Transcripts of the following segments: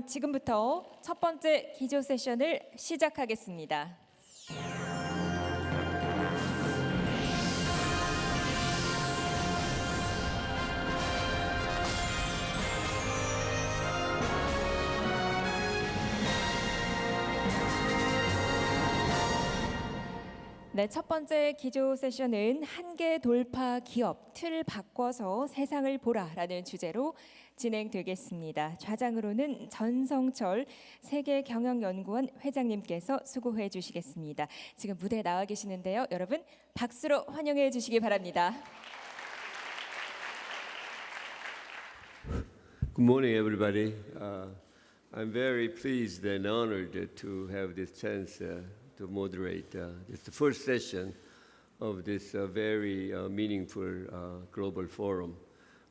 그럼 지금부터 첫 번째 기조 세션을 시작하겠습니다. 네, 첫 번째 기조 세션은 한계 돌파 기업 틀 바꿔서 세상을 보라라는 주제로 진행되겠습니다. 좌장으로는 전성철 세계경영연구원 회장님께서 수고해 주시겠습니다. 지금 무대에 나와 계시는데요. 여러분 박수로 환영해 주시기 바랍니다. Good morning, everybody. I'm very pleased and honored to have this chance to moderate this the first session of this very meaningful global forum,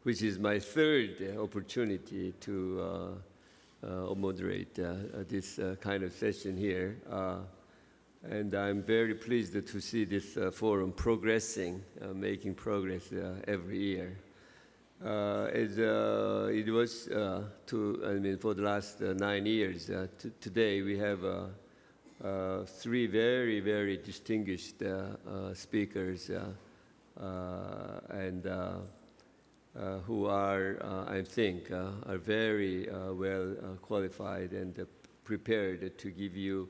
which is my third opportunity to moderate this kind of session here. And I'm very pleased to see this forum progressing, making progress every year. It was for the last 9 years. Today we have three very, very distinguished speakers and who are, I think, are very well qualified and prepared to give you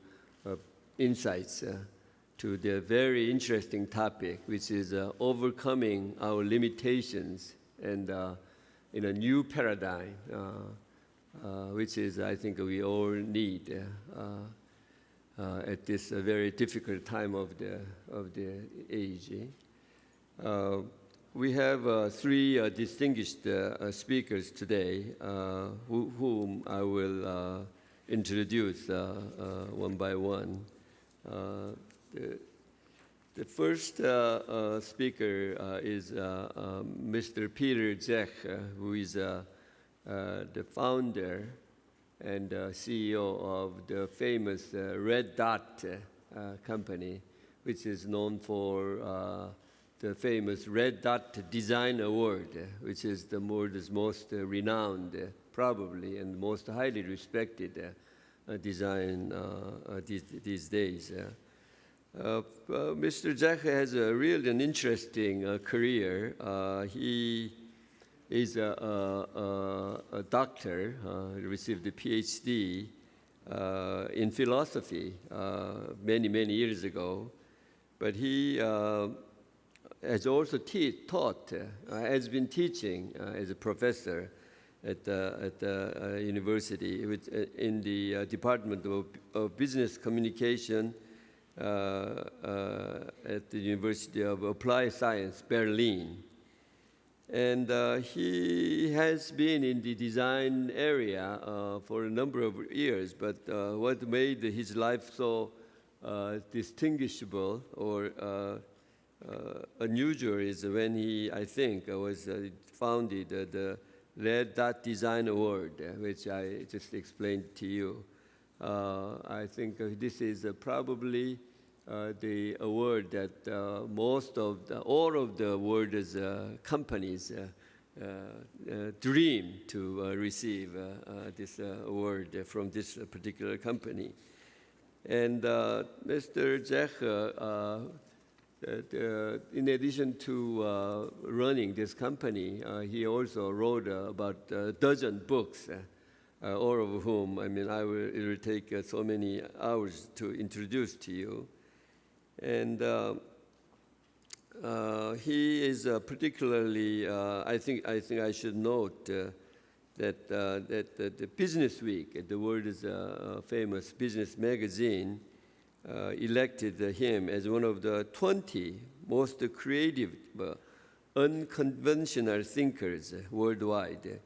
insights to the very interesting topic, which is overcoming our limitations and in a new paradigm, which is, I think, we all need at this very difficult time of the age. We have three distinguished speakers today, whom I will introduce one by one. The first speaker is Mr. Peter Zech, who is the founder and CEO of the famous Red Dot company, which is known for the famous Red Dot Design Award, which is the world's most renowned, probably, and most highly respected design these days. Mr. Zech has a really an interesting career. He is a doctor, received a PhD in philosophy many, many years ago. But he has also has been teaching as a professor at the university in the Department of Business Communication at the University of Applied Science, Berlin. And he has been in the design area for a number of years, but what made his life so distinguishable or unusual is when he, I think, was founded the Red Dot Design Award, which I just explained to you. I think this is probably the award that all of the world's companies dream to receive this award from this particular company. And Mr. Zech, in addition to running this company, he also wrote about a dozen books, all of whom, it will take so many hours to introduce to you. And he is particularly, I think I should note that the Business Week, the world's famous business magazine, elected him as one of the 20 most creative, unconventional thinkers worldwide,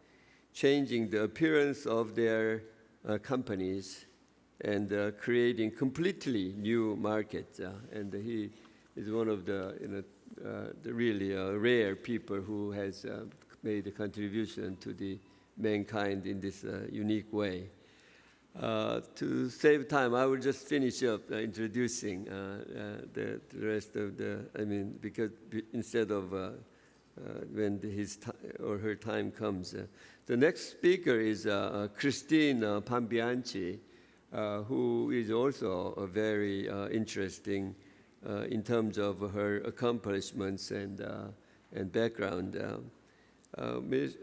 changing the appearance of their companies and creating completely new markets. And he is one of the really rare people who has made a contribution to the mankind in this unique way. To save time, I will just finish up introducing the rest of because instead of when his or her time comes. The next speaker is Christine Pambianchi, who is also very interesting in terms of her accomplishments and background. Ms.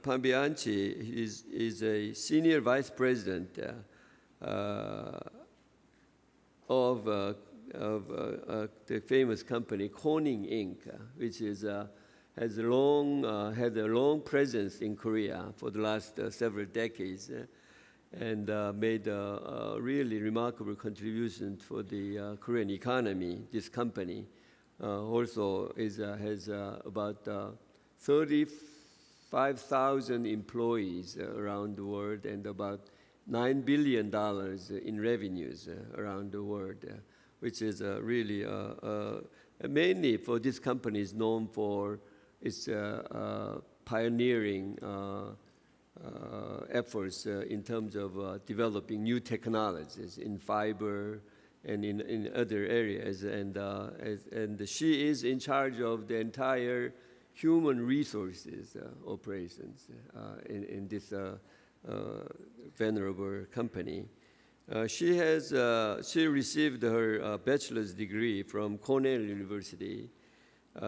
Pambianchi is a senior vice president of the famous company Corning Inc., which is has had a long presence in Korea for the last several decades, and made a really remarkable contribution for the Korean economy. This company also has about 35,000 employees around the world and about $9 billion in revenues around the world, which is really mainly for this company is known for its pioneering efforts in terms of developing new technologies in fiber and in other areas. And she is in charge of the entire human resources operations in this venerable company. She received her bachelor's degree from Cornell University,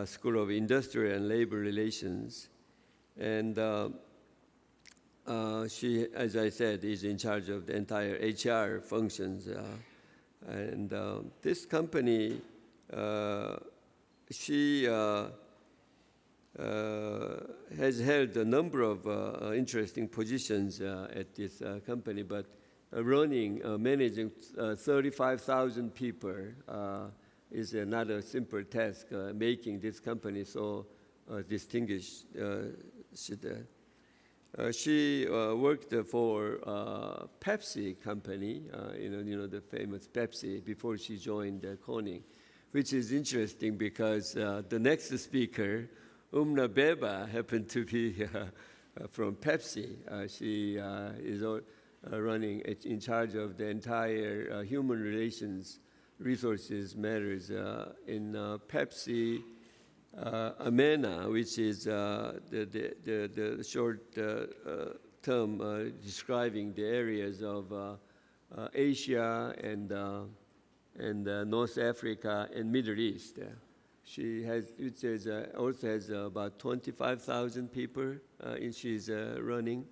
School of Industrial and Labor Relations, and she, as I said, is in charge of the entire HR functions. This company, she has held a number of interesting positions at this company, but managing 35,000 people is not a simple task, making this company so distinguished. She worked for Pepsi company, the famous Pepsi, before she joined Corning, which is interesting because the next speaker, Beba, happened to be from Pepsi. She is running in charge of the entire human resources matters in Pepsi. AMENA, which is the short term describing the areas of Asia and North Africa and Middle East. She also has about 25,000 people she's in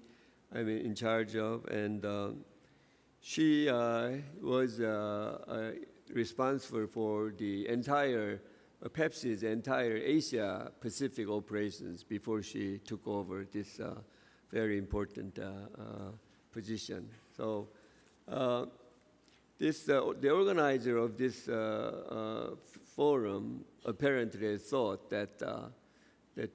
charge of, and she was responsible for the entire Pepsi's entire Asia Pacific operations before she took over this very important position. So the organizer of this forum apparently thought that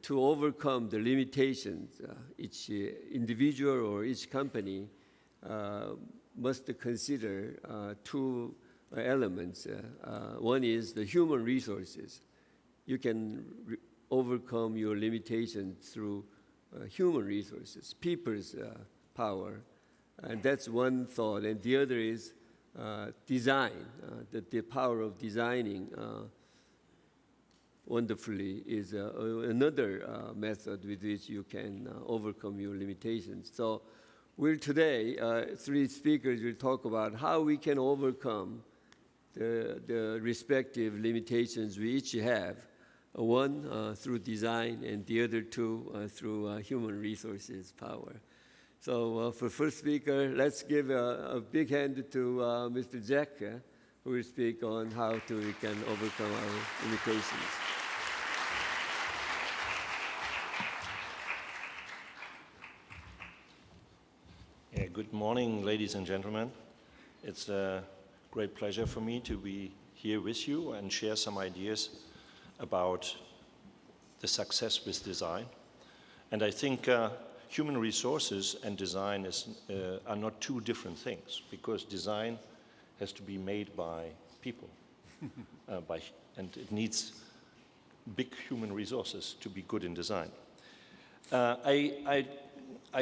to overcome the limitations, each individual or each company must consider two elements. One is the human resources. You can overcome your limitations through human resources, people's power, and that's one thought. And the other is design. The power of designing wonderfully is another method with which you can overcome your limitations. So today, three speakers will talk about how we can overcome the respective limitations we each have, one through design and the other two through human resources power. So for first speaker, let's give a big hand to Mr. Jack, who will speak on how we can overcome our limitations. Yeah, good morning, ladies and gentlemen. It's a great pleasure for me to be here with you and share some ideas about the success with design. And I think human resources and design are not two different things, because design has to be made by people, and it needs big human resources to be good in design. I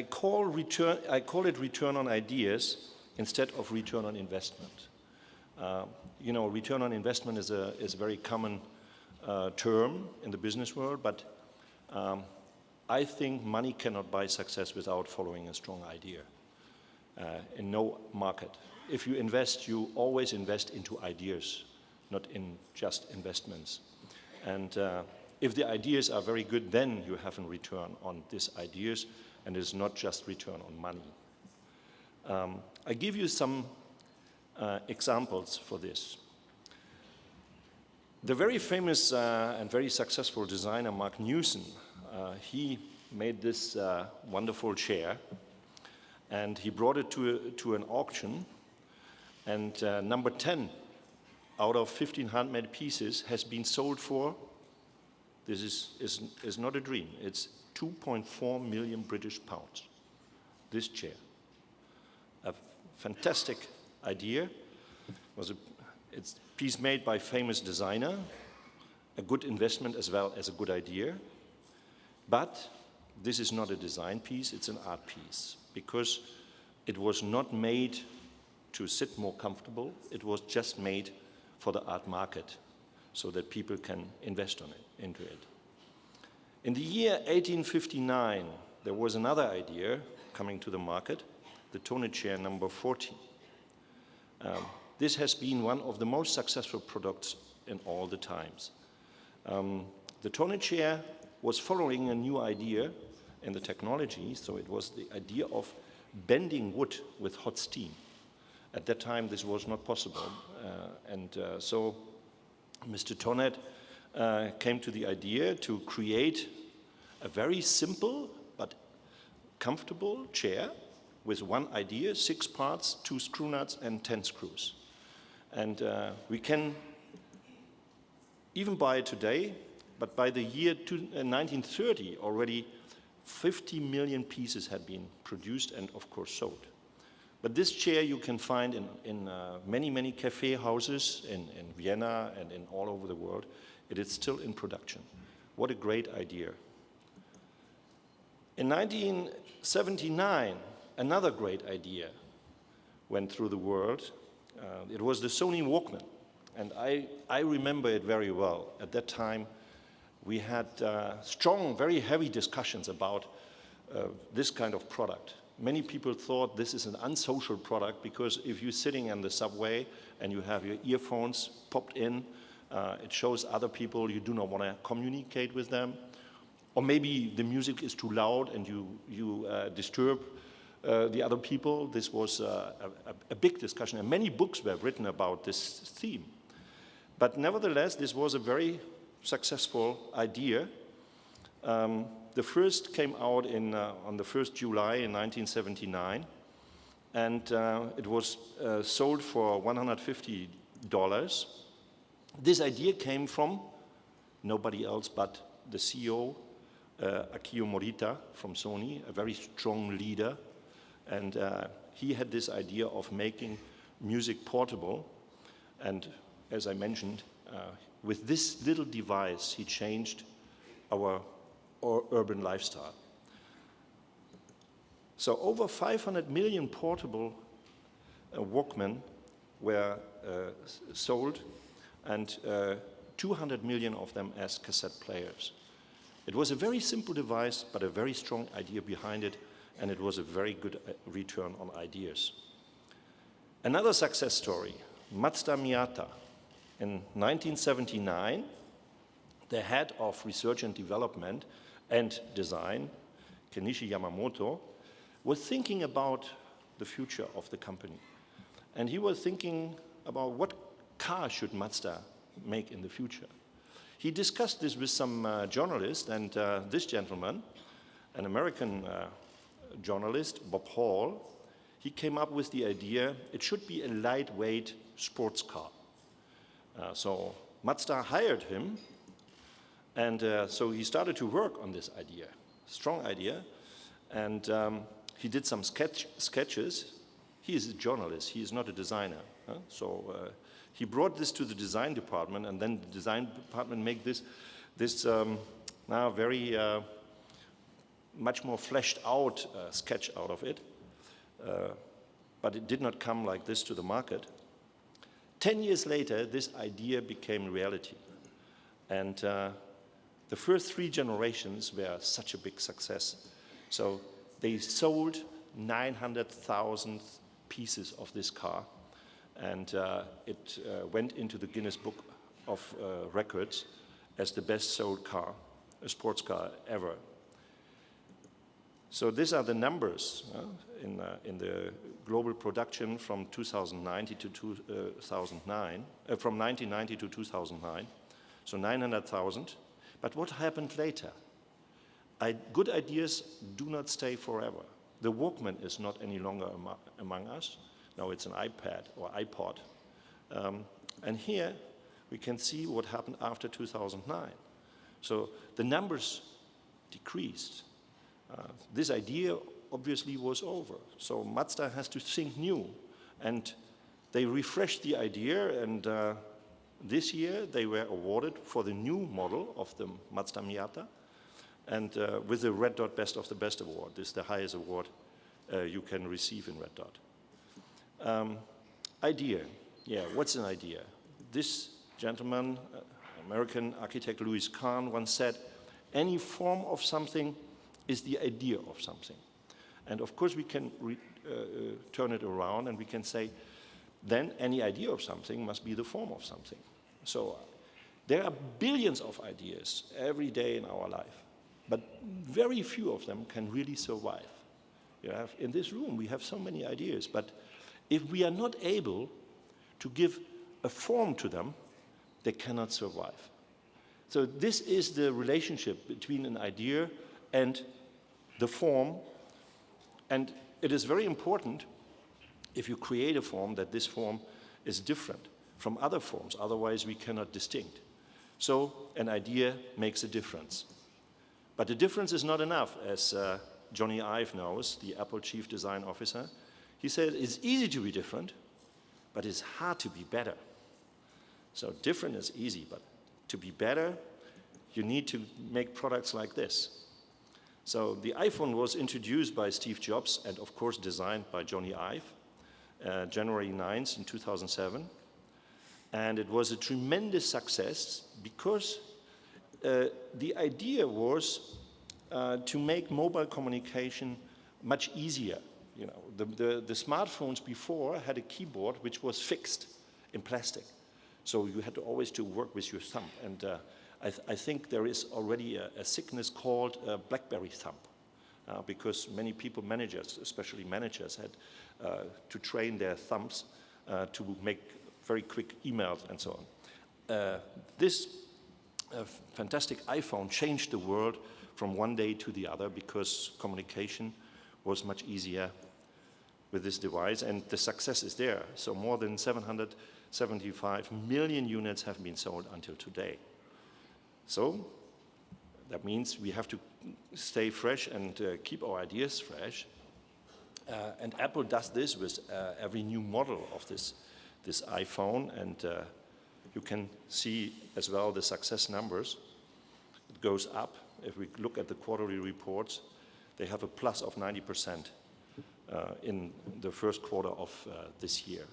call it return on ideas instead of return on investment. Return on investment is a very common term in the business world, but I think money cannot buy success without following a strong idea in no market. If you invest, you always invest into ideas, not in just investments. And if the ideas are very good, then you have a return on these ideas, and it's not just return on money. I give you some examples for this. The very famous and very successful designer Mark Newson, he made this wonderful chair, and he brought it to an auction, and number 10 out of 15 handmade pieces has been sold for, this is not a dream, it's 2.4 million British pounds, this chair. A fantastic idea. It's a piece made by a famous designer, a good investment as well as a good idea. But this is not a design piece, it's an art piece, because it was not made to sit more comfortable, it was just made for the art market, so that people can invest into it. In the year 1859, there was another idea coming to the market, the Tone chair number 40. This has been one of the most successful products in all the times. The Tone chair was following a new idea in the technology, so it was the idea of bending wood with hot steam. At that time, this was not possible, so Mr. Tonnet came to the idea to create a very simple but comfortable chair with one idea, 6 parts, 2 screw nuts, and 10 screws. And we can even buy it today, but by the year 1930, already 50 million pieces had been produced and, of course, sold. But this chair you can find in many, many cafe houses in Vienna and in all over the world. It is still in production. What a great idea. In 1979, another great idea went through the world. It was the Sony Walkman. And I remember it very well. At that time, we had strong, very heavy discussions about this kind of product. Many people thought this is an unsocial product because if you're sitting in the subway and you have your earphones popped in, it shows other people you do not want to communicate with them. Or maybe the music is too loud and you disturb the other people. This was a big discussion, and many books were written about this theme. But nevertheless, this was a very successful idea. The first came out on the 1st July in 1979, and it was sold for $150. This idea came from nobody else but the CEO, Akio Morita from Sony, a very strong leader, and he had this idea of making music portable, and as I mentioned, with this little device, he changed our urban lifestyle. So over 500 million portable Walkman were sold, and 200 million of them as cassette players. It was a very simple device, but a very strong idea behind it, and it was a very good return on ideas. Another success story, Matsuda Miyata. In 1979, the head of research and development and design, Kenichi Yamamoto, was thinking about the future of the company. And he was thinking about what car should Mazda make in the future. He discussed this with some journalists, and this gentleman, an American journalist, Bob Hall, he came up with the idea it should be a lightweight sports car. So Mazda hired him, and so he started to work on this idea, strong idea, and he did some sketches. He is a journalist, he is not a designer. So he brought this to the design department, and then the design department made this now very much more fleshed out sketch out of it, but it did not come like this to the market. 10 years later, this idea became reality. And the first 3 generations were such a big success. So they sold 900,000 pieces of this car, and it went into the Guinness Book of Records as the best sold car, a sports car ever. So these are the numbers in the global production from 2090 to 2009, from 1990 to 2009. So 900,000. But what happened later? Good ideas do not stay forever. The Walkman is not any longer among us. Now it's an iPad or iPod. And here we can see what happened after 2009. So the numbers decreased. This idea obviously was over. So Mazda has to think new. And they refreshed the idea, and this year they were awarded for the new model of the Mazda Miata, and with the Red Dot Best of the Best award. This is the highest award you can receive in Red Dot. Idea. Yeah, what's an idea? This gentleman, American architect Louis Kahn, once said, any form of something is the idea of something. And of course we can turn it around and we can say, then any idea of something must be the form of something. So there are billions of ideas every day in our life, but very few of them can really survive. In this room we have so many ideas, but if we are not able to give a form to them, they cannot survive. So this is the relationship between an idea and the form, and it is very important if you create a form that this form is different from other forms, otherwise we cannot distinct. So an idea makes a difference. But the difference is not enough, as Johnny Ive knows, the Apple Chief Design Officer. He said it's easy to be different, but it's hard to be better. So different is easy, but to be better, you need to make products like this. So the iPhone was introduced by Steve Jobs and of course designed by Johnny Ive, January 9th in 2007. And it was a tremendous success because the idea was to make mobile communication much easier. The smartphones before had a keyboard which was fixed in plastic. So you had to always work with your thumb. And I think there is already a sickness called BlackBerry thumb, because many people, managers, especially managers, had to train their thumbs to make very quick emails and so on. This fantastic iPhone changed the world from one day to the other because communication was much easier with this device, and the success is there. So more than 775 million units have been sold until today. So that means we have to stay fresh and keep our ideas fresh. And Apple does this with every new model of this iPhone, and you can see as well the success numbers. It goes up. If we look at the quarterly reports, they have a plus of 90% in the first quarter of this year,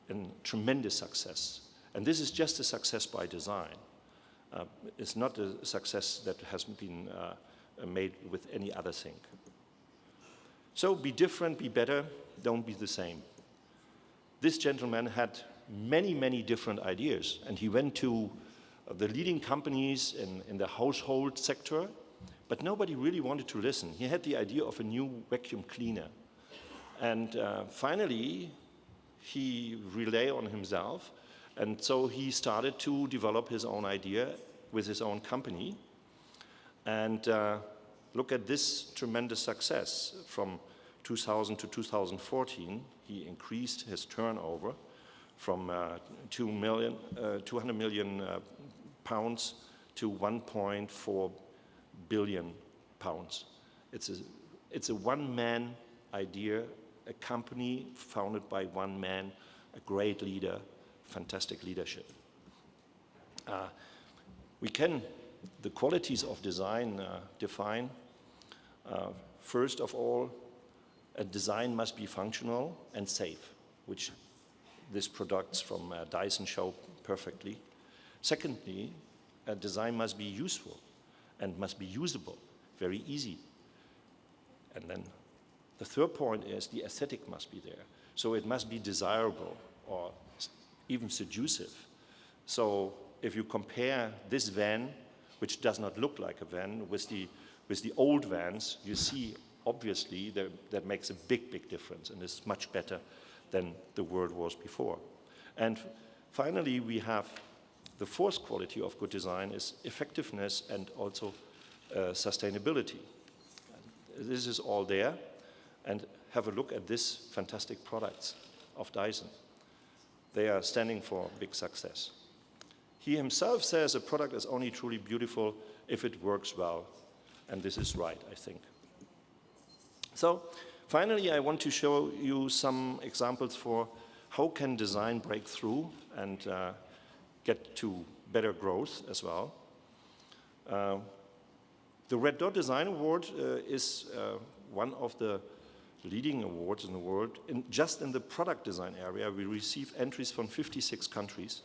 and tremendous success. And this is just a success by design. It's not a success that has been made with any other thing. So be different, be better, don't be the same. This gentleman had many, many different ideas, and he went to the leading companies in the household sector, but nobody really wanted to listen. He had the idea of a new vacuum cleaner. And finally, he relied on himself, and so he started to develop his own idea with his own company. And look at this tremendous success. From 2000 to 2014, he increased his turnover from 200 million pounds to 1.4 billion pounds. It's a one-man idea, a company founded by one man, a great leader, fantastic leadership. We can the qualities of design define. First of all, a design must be functional and safe, which these products from Dyson show perfectly. Secondly, a design must be useful and must be usable, very easy. And then the third point is the aesthetic must be there. So it must be desirable or even seductive. So if you compare this van, which does not look like a van, with the old vans, you see obviously that makes a big, big difference, and is much better than the world was before. And finally, we have the fourth quality of good design is effectiveness and also sustainability. This is all there, and have a look at these fantastic products of Dyson. They are standing for big success. He himself says a product is only truly beautiful if it works well, and this is right, I think. So finally, I want to show you some examples for how can design break through and get to better growth as well. The Red Dot Design Award is one of the leading awards in the world. Just in the product design area, we receive entries from 56 countries.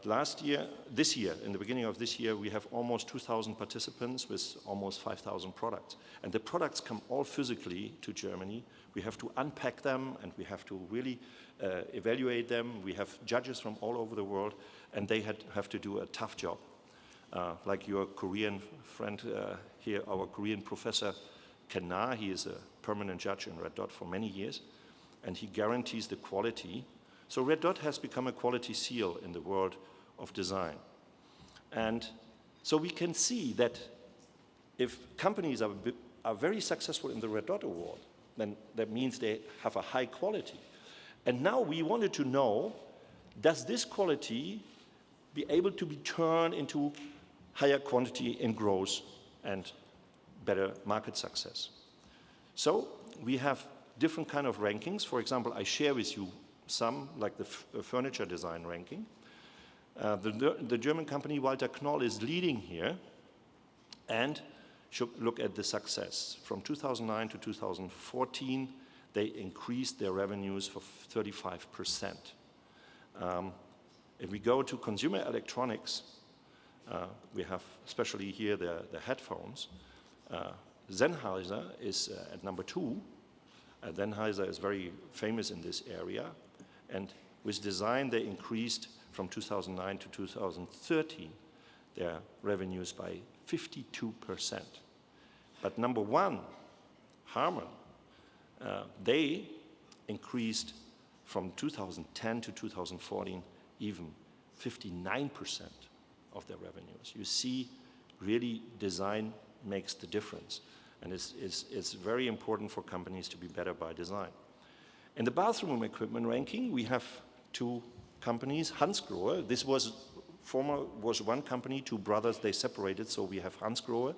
This year, in the beginning of this year, we have almost 2,000 participants with almost 5,000 products. And the products come all physically to Germany. We have to unpack them, and we have to really evaluate them. We have judges from all over the world, and they have to do a tough job. Like your Korean friend here, our Korean professor, Ken Na, he is a permanent judge in Red Dot for many years, and he guarantees the quality. So Red Dot has become a quality seal in the world of design. And so we can see that if companies are very successful in the Red Dot Award, then that means they have a high quality. And now we wanted to know, does this quality be able to be turned into higher quantity in growth and better market success? So we have different kind of rankings. For example, I share with you some, like the furniture design ranking. The German company Walter Knoll is leading here, and should look at the success. From 2009 to 2014, they increased their revenues for 35%. If we go to consumer electronics, we have especially here the headphones. Sennheiser is at number 2. Sennheiser is very famous in this area. And with design, they increased from 2009 to 2013 their revenues by 52%. But number 1, Harman, they increased from 2010 to 2014 even 59% of their revenues. You see, really design makes the difference. And it's very important for companies to be better by design. In the bathroom equipment ranking, we have 2 companies. Hansgrohe, this was one company, 2 brothers, they separated, so we have Hansgrohe.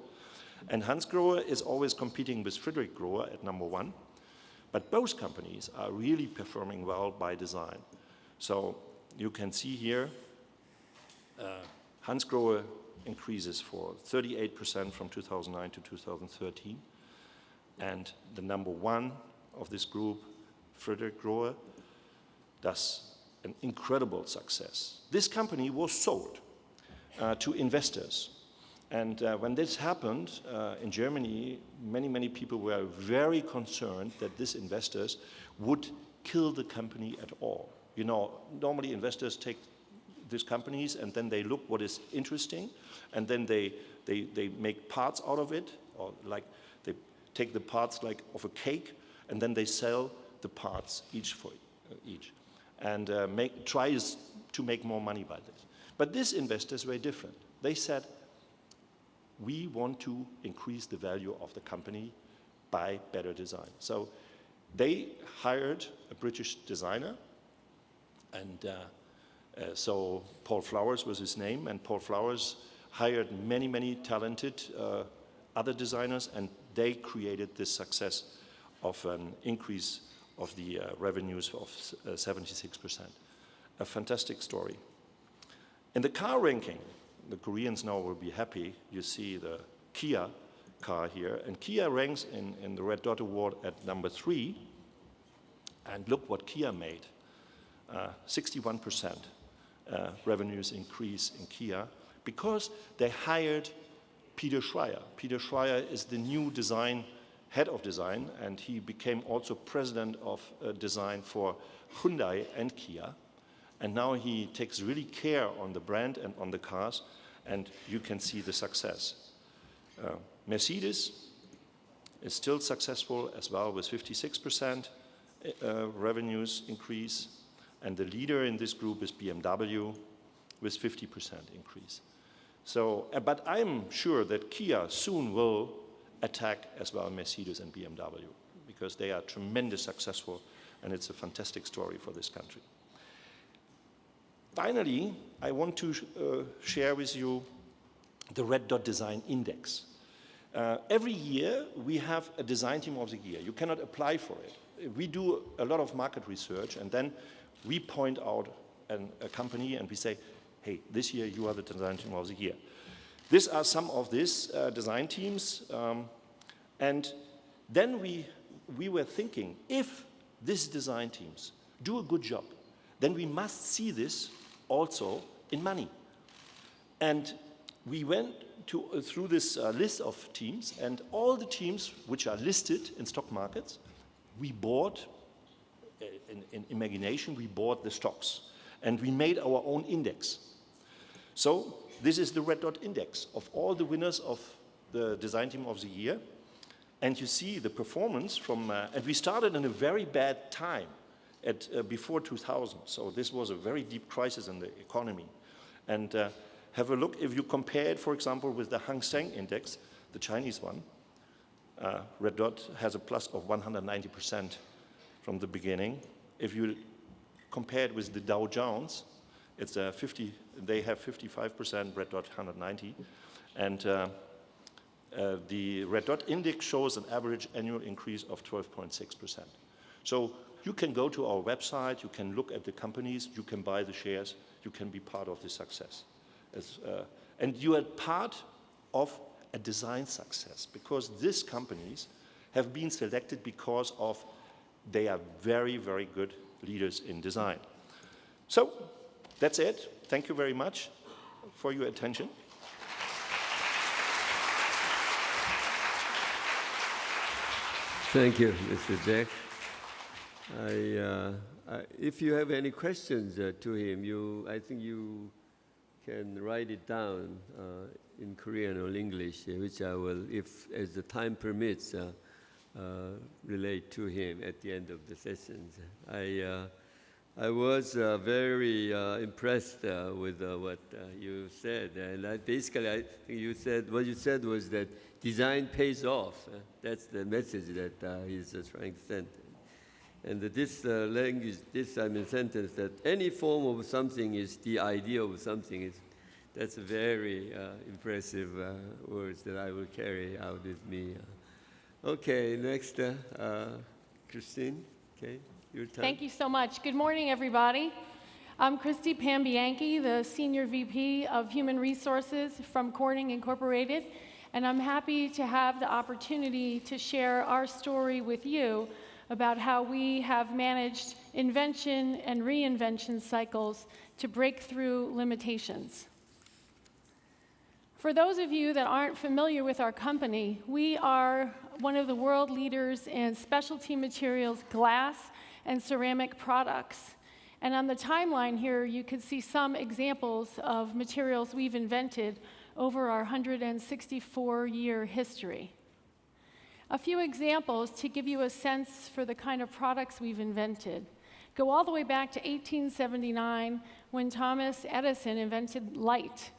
And Hansgrohe is always competing with Friedrich Grohe at number 1. But both companies are really performing well by design. So you can see here, Hansgrohe increases for 38% from 2009 to 2013. And the number 1 of this group, Friedrich Grohe, does an incredible success. This company was sold to investors. And when this happened in Germany, many people were very concerned that these investors would kill the company at all. You know, normally investors take these companies and then they look what is interesting, and then they make parts out of it, or like they take the parts like of a cake, and then they sell the parts each for each, and tries to make more money by this. But these investors were different. They said, we want to increase the value of the company by better design. So they hired a British designer, and so Paul Flowers was his name, and Paul Flowers hired many talented other designers, and they created this success of an increase of the revenues of 76%. A fantastic story. In the car ranking, the Koreans now will be happy. You see the Kia car here, and Kia ranks in the Red Dot Award at number 3. And look what Kia made. 61% revenues increase in Kia, Because they hired Peter Schreier. Peter Schreier is the new head of design, and he became also president of design for Hyundai and Kia. And now he takes really care on the brand and on the cars, and you can see the success. Mercedes is still successful as well with 56% revenues increase, and the leader in this group is BMW with 50% increase. So, but I'm sure that Kia soon will attack as well Mercedes and BMW, because they are tremendously successful, and it's a fantastic story for this country. Finally, I want to share with you the Red Dot Design Index. Every year, we have a design team of the year. You cannot apply for it. We do a lot of market research, and then we point out a company, and we say, hey, this year you are the design team of the year. These are some of these design teams, and then we were thinking, if these design teams do a good job, then we must see this also in money. And we went through this list of teams, and all the teams which are listed in stock markets, we bought, in imagination, we bought the stocks, and we made our own index. So this is the Red Dot Index of all the winners of the design team of the year. And you see the performance from, and we started in a very bad time before 2000. So this was a very deep crisis in the economy. And have a look, if you compare it, for example, with the Hang Seng Index, the Chinese one, Red Dot has a plus of 190% from the beginning. If you compare it with the Dow Jones, it's they have 55%, Red Dot 190. And the Red Dot Index shows an average annual increase of 12.6%. So you can go to our website, you can look at the companies, you can buy the shares, you can be part of the success. And you are part of a design success, because these companies have been selected because of they are very, very good leaders in design. So that's it. Thank you very much for your attention. Thank you, Mr. Jack. If you have any questions to him, I think you can write it down in Korean or English, which I will, if as the time permits, relate to him at the end of the sessions. I was very impressed with what you said, and I think what you said was that design pays off. That's the message that he's trying to send. And this language, this sentence, that any form of something is the idea of something, that's a very impressive words that I will carry out with me. Okay, next, Christine. Okay, your turn. Thank you so much. Good morning, everybody. I'm Christy Pambianchi, the Senior VP of Human Resources from Corning Incorporated, and I'm happy to have the opportunity to share our story with you about how we have managed invention and reinvention cycles to break through limitations. For those of you that aren't familiar with our company, we are one of the world leaders in specialty materials, glass, and ceramic products. And on the timeline here, you can see some examples of materials we've invented over our 164-year history. A few examples to give you a sense for the kind of products we've invented. Go all the way back to 1879 when Thomas Edison invented light.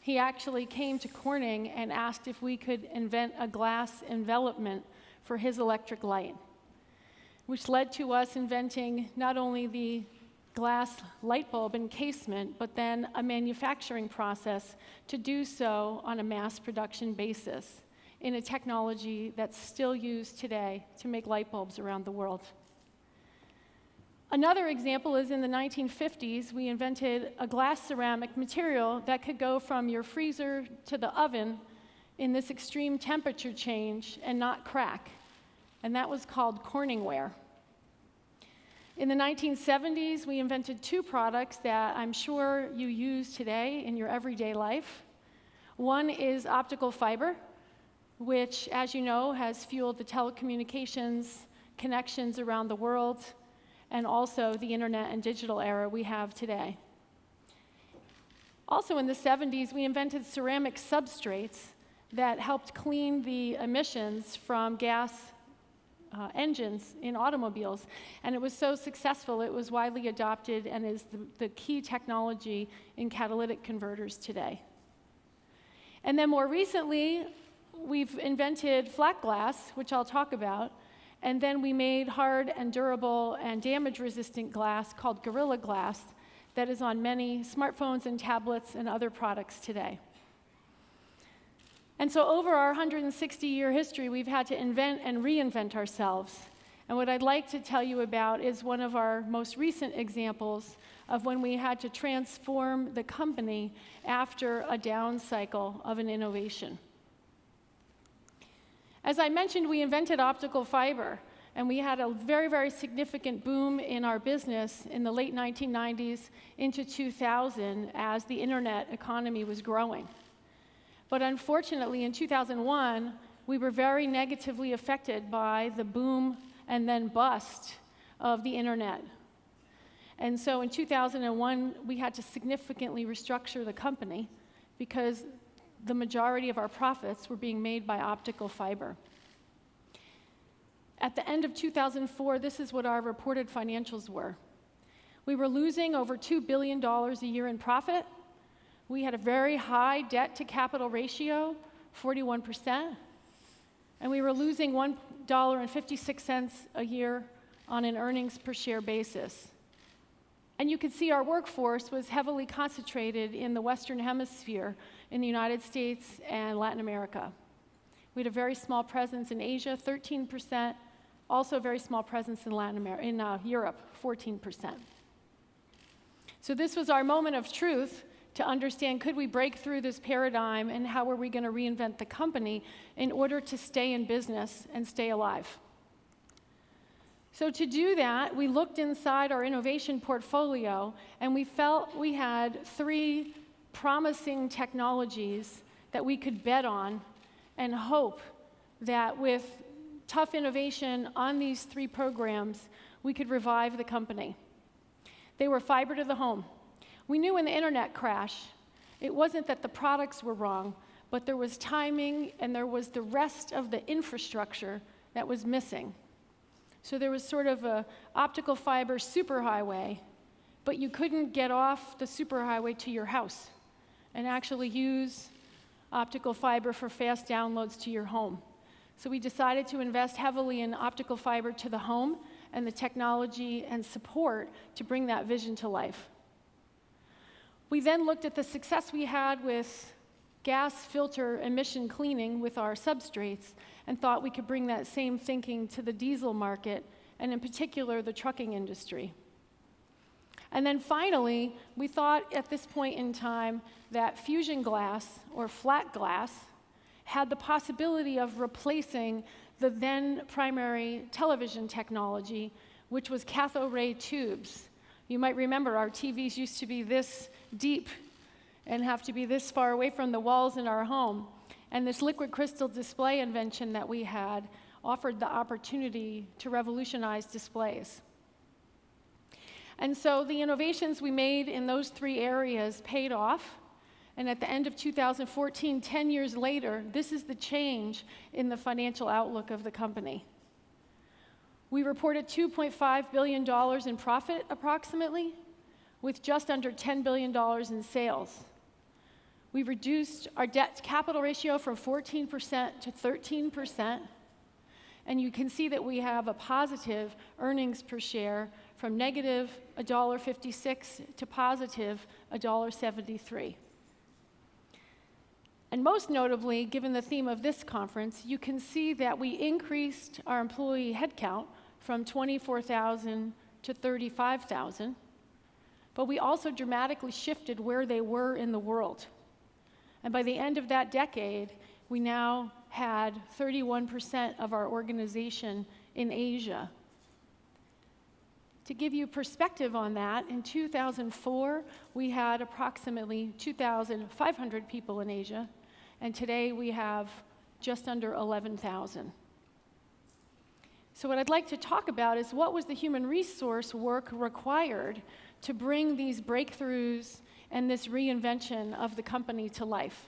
He actually came to Corning and asked if we could invent a glass envelopment for his electric light, which led to us inventing not only the glass light bulb encasement, but then a manufacturing process to do so on a mass production basis in a technology that's still used today to make light bulbs around the world. Another example is in the 1950s, we invented a glass ceramic material that could go from your freezer to the oven in this extreme temperature change and not crack, and that was called Corningware. In the 1970s, we invented two products that I'm sure you use today in your everyday life. One is optical fiber, which, as you know, has fueled the telecommunications connections around the world, and also the internet and digital era we have today. Also in the 70s, we invented ceramic substrates that helped clean the emissions from gas engines in automobiles. And it was so successful, it was widely adopted and is the key technology in catalytic converters today. And then more recently, we've invented flat glass, which I'll talk about, and then we made hard and durable and damage-resistant glass called Gorilla Glass that is on many smartphones and tablets and other products today. And so over our 160-year history, we've had to invent and reinvent ourselves. And what I'd like to tell you about is one of our most recent examples of when we had to transform the company after a down cycle of an innovation. As I mentioned, we invented optical fiber, and we had a very, very significant boom in our business in the late 1990s into 2000 as the internet economy was growing. But unfortunately, in 2001, we were very negatively affected by the boom and then bust of the internet. And so in 2001, we had to significantly restructure the company because the majority of our profits were being made by optical fiber. At the end of 2004, this is what our reported financials were. We were losing over $2 billion a year in profit. We had a very high debt-to-capital ratio, 41%, and we were losing $1.56 a year on an earnings per share basis. And you could see our workforce was heavily concentrated in the Western Hemisphere, in the United States and Latin America. We had a very small presence in Asia, 13%, also a very small presence in Europe, 14%. So this was our moment of truth to understand, could we break through this paradigm and how were we going to reinvent the company in order to stay in business and stay alive? So to do that, we looked inside our innovation portfolio and we felt we had 3 promising technologies that we could bet on and hope that with tough innovation on these 3 programs, we could revive the company. They were fiber to the home. We knew in the internet crash, it wasn't that the products were wrong, but there was timing and there was the rest of the infrastructure that was missing. So there was sort of an optical fiber superhighway, but you couldn't get off the superhighway to your house and actually use optical fiber for fast downloads to your home. So we decided to invest heavily in optical fiber to the home and the technology and support to bring that vision to life. We then looked at the success we had with gas filter emission cleaning with our substrates and thought we could bring that same thinking to the diesel market, and in particular, the trucking industry. And then finally, we thought at this point in time that fusion glass, or flat glass, had the possibility of replacing the then primary television technology, which was cathode ray tubes. You might remember our TVs used to be this deep and have to be this far away from the walls in our home. And this liquid crystal display invention that we had offered the opportunity to revolutionize displays. And so the innovations we made in those 3 areas paid off. And at the end of 2014, 10 years later, this is the change in the financial outlook of the company. We reported $2.5 billion in profit, approximately, with just under $10 billion in sales. We reduced our debt-to-capital ratio from 14% to 13%, and you can see that we have a positive earnings per share from negative $1.56 to positive $1.73. And most notably, given the theme of this conference, you can see that we increased our employee headcount from 24,000 to 35,000, but we also dramatically shifted where they were in the world. And by the end of that decade, we now had 31% of our organization in Asia. To give you perspective on that, in 2004, we had approximately 2,500 people in Asia. and today we have just under 11,000. So what I'd like to talk about is what was the human resource work required to bring these breakthroughs and this reinvention of the company to life.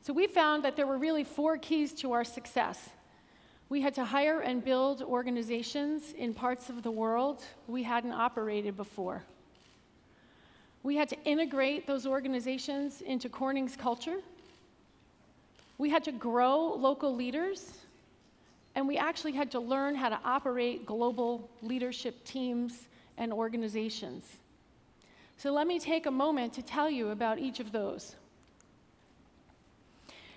So we found that there were really 4 keys to our success. We had to hire and build organizations in parts of the world we hadn't operated before. We had to integrate those organizations into Corning's culture. We had to grow local leaders, and we actually had to learn how to operate global leadership teams and organizations. So let me take a moment to tell you about each of those.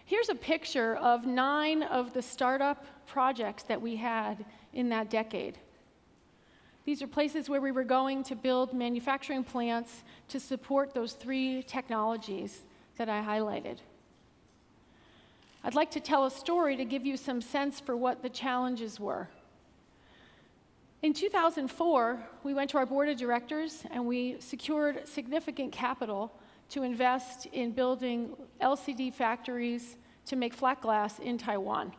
Here's a picture of 9 of the startup projects that we had in that decade. These are places where we were going to build manufacturing plants to support those 3 technologies that I highlighted. I'd like to tell a story to give you some sense for what the challenges were. In 2004, we went to our board of directors and we secured significant capital to invest in building LCD factories to make flat glass in Taiwan.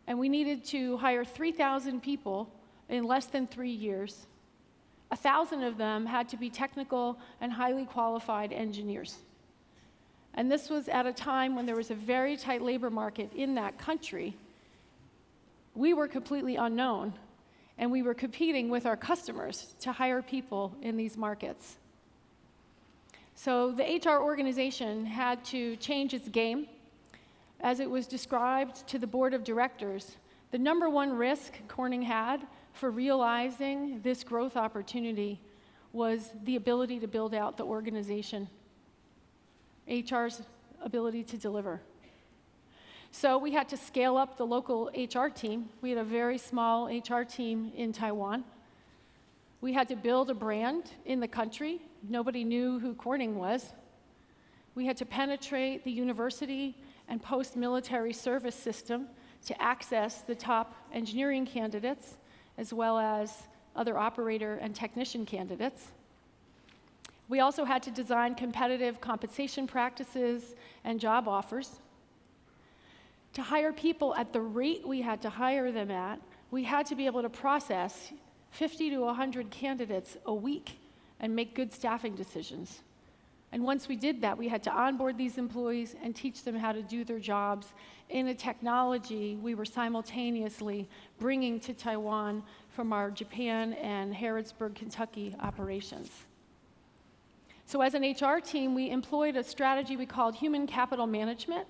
And we needed to hire 3,000 people in less than 3 years. 1,000 of them had to be technical and highly qualified engineers. And this was at a time when there was a very tight labor market in that country. We were completely unknown, and we were competing with our customers to hire people in these markets. So the HR organization had to change its game. As it was described to the board of directors, the number 1 risk Corning had for realizing this growth opportunity was the ability to build out the organization, HR's ability to deliver. So we had to scale up the local HR team. We had a very small HR team in Taiwan. We had to build a brand in the country. Nobody knew who Corning was. We had to penetrate the university and post-military service system to access the top engineering candidates, as well as other operator and technician candidates. We also had to design competitive compensation practices and job offers. To hire people at the rate we had to hire them at, we had to be able to process 50 to 100 candidates a week and make good staffing decisions. And once we did that, we had to onboard these employees and teach them how to do their jobs in a technology we were simultaneously bringing to Taiwan from our Japan and Harrodsburg, Kentucky operations. So as an HR team, we employed a strategy we called human capital management,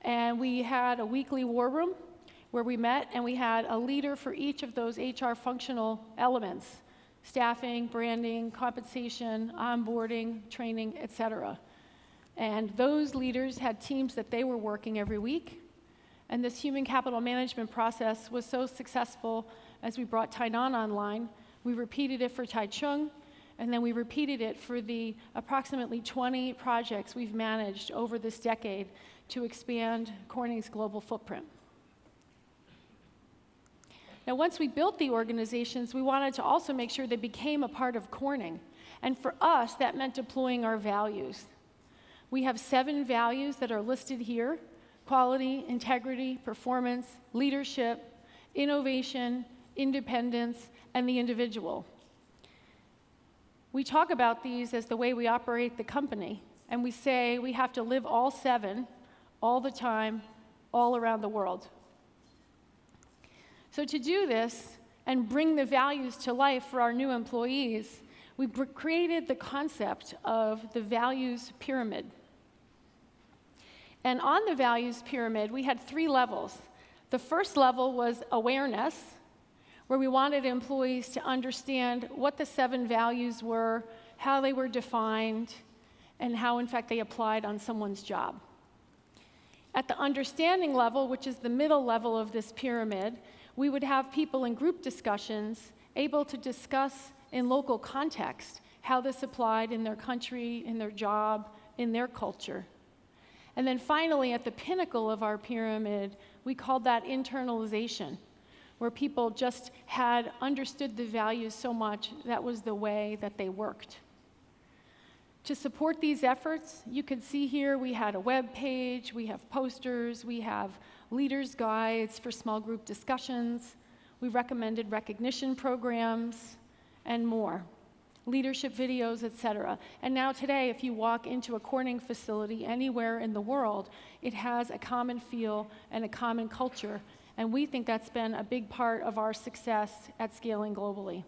and we had a weekly war room where we met, and we had a leader for each of those HR functional elements: staffing, branding, compensation, onboarding, training, et cetera. And those leaders had teams that they were working every week. And this human capital management process was so successful as we brought Tainan online. We repeated it for Taichung, and then we repeated it for the approximately 20 projects we've managed over this decade to expand Corning's global footprint. Now, once we built the organizations, we wanted to also make sure they became a part of Corning. And for us, that meant deploying our values. We have 7 values that are listed here: quality, integrity, performance, leadership, innovation, independence, and the individual. We talk about these as the way we operate the company, and we say we have to live all 7 all the time, all around the world. So to do this and bring the values to life for our new employees, we created the concept of the values pyramid. And on the values pyramid, we had 3 levels. The first level was awareness, where we wanted employees to understand what the 7 values were, how they were defined, and how, in fact, they applied on someone's job. At the understanding level, which is the middle level of this pyramid, we would have people in group discussions able to discuss in local context how this applied in their country, in their job, in their culture. And then finally, at the pinnacle of our pyramid, we called that internalization, where people just had understood the values so much that was the way that they worked. To support these efforts, you can see here we had a web page, we have posters, we have leaders' guides for small group discussions, we recommended recognition programs, and more. Leadership videos, etc. And now today, if you walk into a Corning facility anywhere in the world, it has a common feel and a common culture, and we think that's been a big part of our success at scaling globally.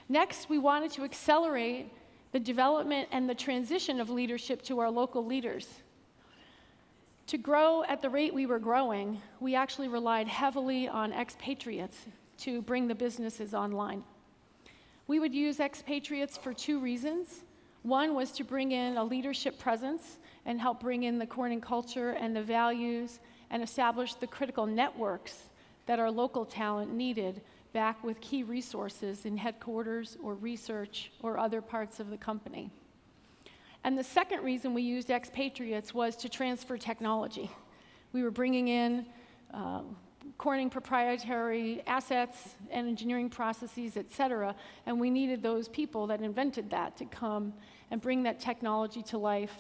Next, we wanted to accelerate the development and the transition of leadership to our local leaders. To grow at the rate we were growing, we actually relied heavily on expatriates to bring the businesses online. We would use expatriates for two reasons. One was to bring in a leadership presence and help bring in the Corning culture and the values and establish the critical networks that our local talent needed back with key resources in headquarters or research or other parts of the company. And the second reason we used expatriates was to transfer technology. We were bringing in Corning proprietary assets and engineering processes, et cetera, and we needed those people that invented that to come and bring that technology to life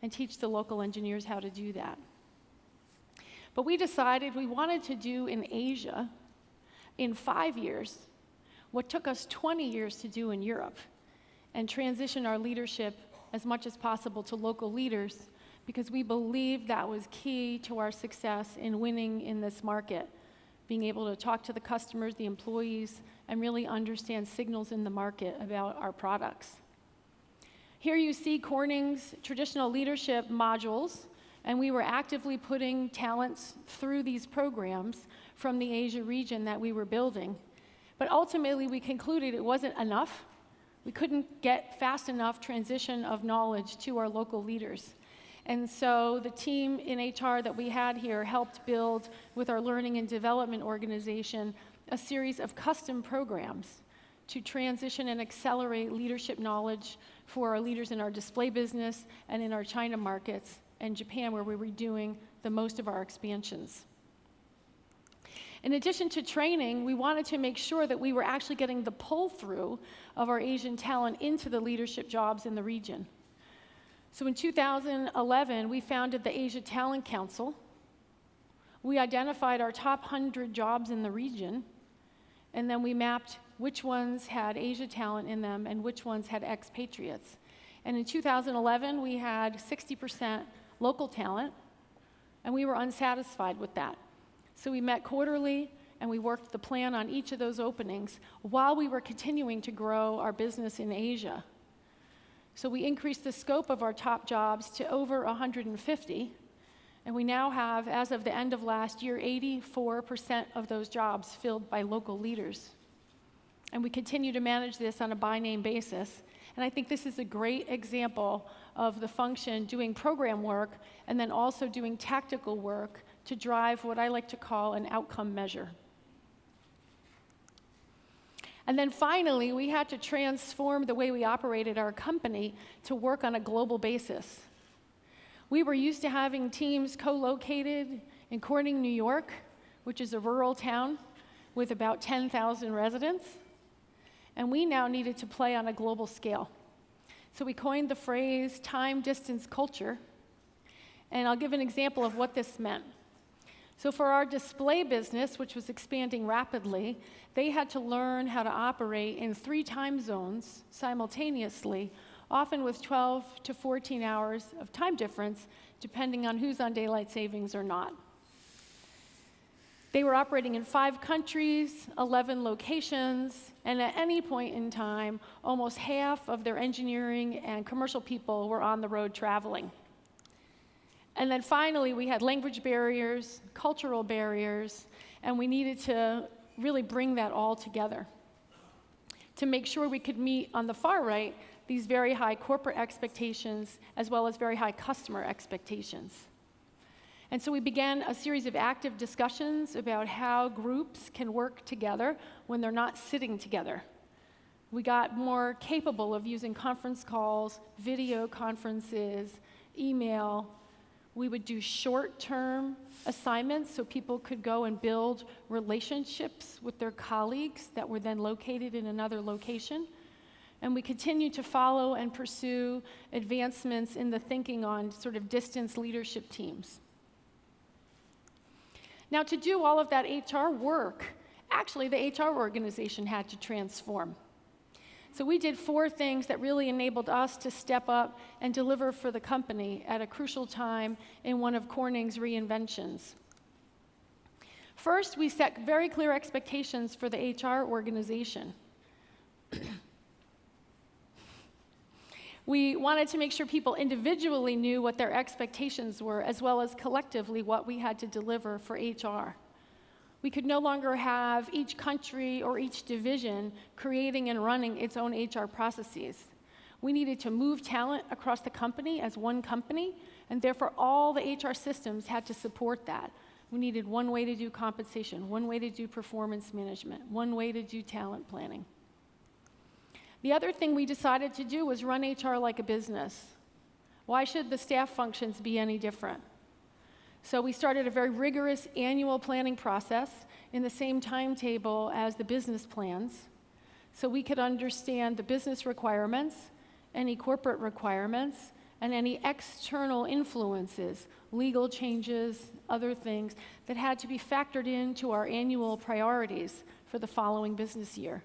and teach the local engineers how to do that. But we decided we wanted to do in Asia in 5 years what took us 20 years to do in Europe, and transition our leadership as much as possible to local leaders, because we believed that was key to our success in winning in this market, being able to talk to the customers, the employees, and really understand signals in the market about our products. Here you see Corning's traditional leadership modules, and we were actively putting talents through these programs from the Asia region that we were building. But ultimately, we concluded it wasn't enough. We couldn't get fast enough transition of knowledge to our local leaders. And so the team in HR that we had here helped build, with our learning and development organization, a series of custom programs to transition and accelerate leadership knowledge for our leaders in our display business and in our China markets and Japan, where we were doing the most of our expansions. In addition to training, we wanted to make sure that we were actually getting the pull-through of our Asian talent into the leadership jobs in the region. So in 2011, we founded the Asia Talent Council. We identified our top 100 jobs in the region, and then we mapped which ones had Asia talent in them and which ones had expatriates. And in 2011, we had 60% local talent, and we were unsatisfied with that. So we met quarterly, and we worked the plan on each of those openings while we were continuing to grow our business in Asia. So we increased the scope of our top jobs to over 150, and we now have, as of the end of last year, 84% of those jobs filled by local leaders. And we continue to manage this on a by-name basis. And I think this is a great example of the function doing program work and then also doing tactical work to drive what I like to call an outcome measure. And then finally, we had to transform the way we operated our company to work on a global basis. We were used to having teams co-located in Corning, New York, which is a rural town with about 10,000 residents. And we now needed to play on a global scale. So we coined the phrase time, distance, culture. And I'll give an example of what this meant. So for our display business, which was expanding rapidly, they had to learn how to operate in 3 time zones simultaneously, often with 12 to 14 hours of time difference, depending on who's on daylight savings or not. They were operating in 5 countries, 11 locations, and at any point in time, almost half of their engineering and commercial people were on the road traveling. And then finally, we had language barriers, cultural barriers, and we needed to really bring that all together to make sure we could meet, on the far right, these very high corporate expectations as well as very high customer expectations. And so we began a series of active discussions about how groups can work together when they're not sitting together. We got more capable of using conference calls, video conferences, email. We would do short-term assignments so people could go and build relationships with their colleagues that were then located in another location. And we continue to follow and pursue advancements in the thinking on sort of distance leadership teams. Now, to do all of that HR work, actually the HR organization had to transform. So we did 4 things that really enabled us to step up and deliver for the company at a crucial time in one of Corning's reinventions. First, we set very clear expectations for the HR organization. We wanted to make sure people individually knew what their expectations were, as well as collectively what we had to deliver for HR. We could no longer have each country or each division creating and running its own HR processes. We needed to move talent across the company as one company, and therefore all the HR systems had to support that. We needed one way to do compensation, one way to do performance management, one way to do talent planning. The other thing we decided to do was run HR like a business. Why should the staff functions be any different? So we started a very rigorous annual planning process in the same timetable as the business plans, so we could understand the business requirements, any corporate requirements, and any external influences, legal changes, other things that had to be factored into our annual priorities for the following business year.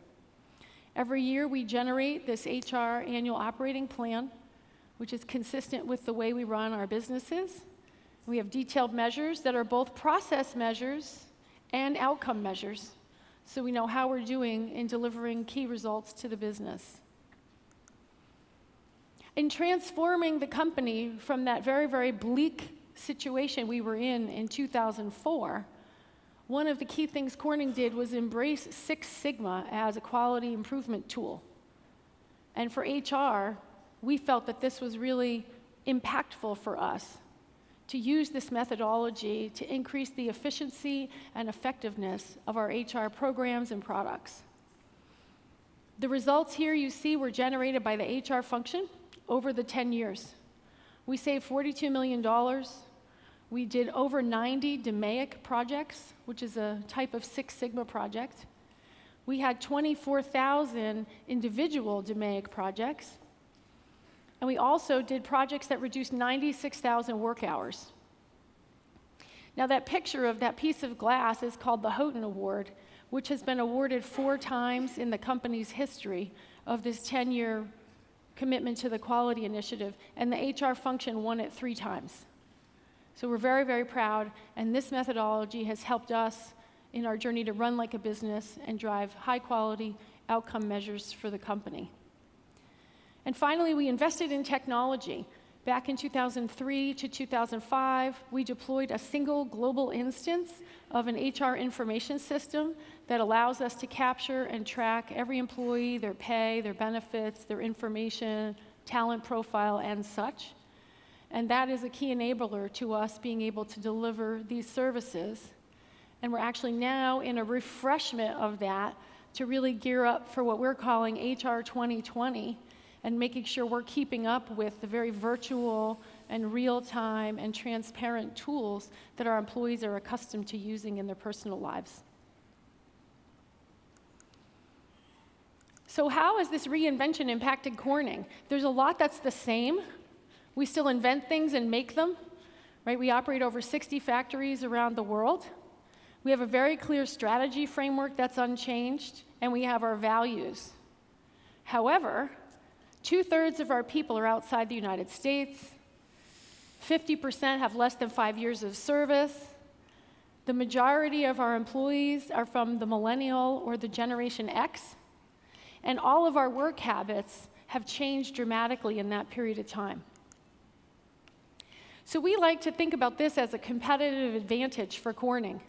Every year we generate this HR annual operating plan, which is consistent with the way we run our businesses. We have detailed measures that are both process measures and outcome measures, so we know how we're doing in delivering key results to the business. In transforming the company from that very, very bleak situation we were in 2004, one of the key things Corning did was embrace Six Sigma as a quality improvement tool. And for HR, we felt that this was really impactful for us to use this methodology to increase the efficiency and effectiveness of our HR programs and products. The results here you see were generated by the HR function over the 10 years. We saved $42 million. We did over 90 DMAIC projects, which is a type of Six Sigma project. We had 24,000 individual DMAIC projects. And we also did projects that reduced 96,000 work hours. Now that picture of that piece of glass is called the Houghton Award, which has been awarded 4 times in the company's history of this 10-year commitment to the quality initiative, and the HR function won it 3 times. So we're very, very proud, and this methodology has helped us in our journey to run like a business and drive high-quality outcome measures for the company. And finally, we invested in technology. Back in 2003 to 2005, we deployed a single global instance of an HR information system that allows us to capture and track every employee, their pay, their benefits, their information, talent profile, and such. And that is a key enabler to us being able to deliver these services. And we're actually now in a refreshment of that to really gear up for what we're calling HR 2020 and making sure we're keeping up with the very virtual and real-time and transparent tools that our employees are accustomed to using in their personal lives. So how has this reinvention impacted Corning? There's a lot that's the same. We still invent things and make them, right? We operate over 60 factories around the world. We have a very clear strategy framework that's unchanged, and we have our values. However, 2/3 of our people are outside the United States. 50% have less than 5 years of service. The majority of our employees are from the millennial or the Generation X. And all of our work habits have changed dramatically in that period of time. So we like to think about this as a competitive advantage for Corning.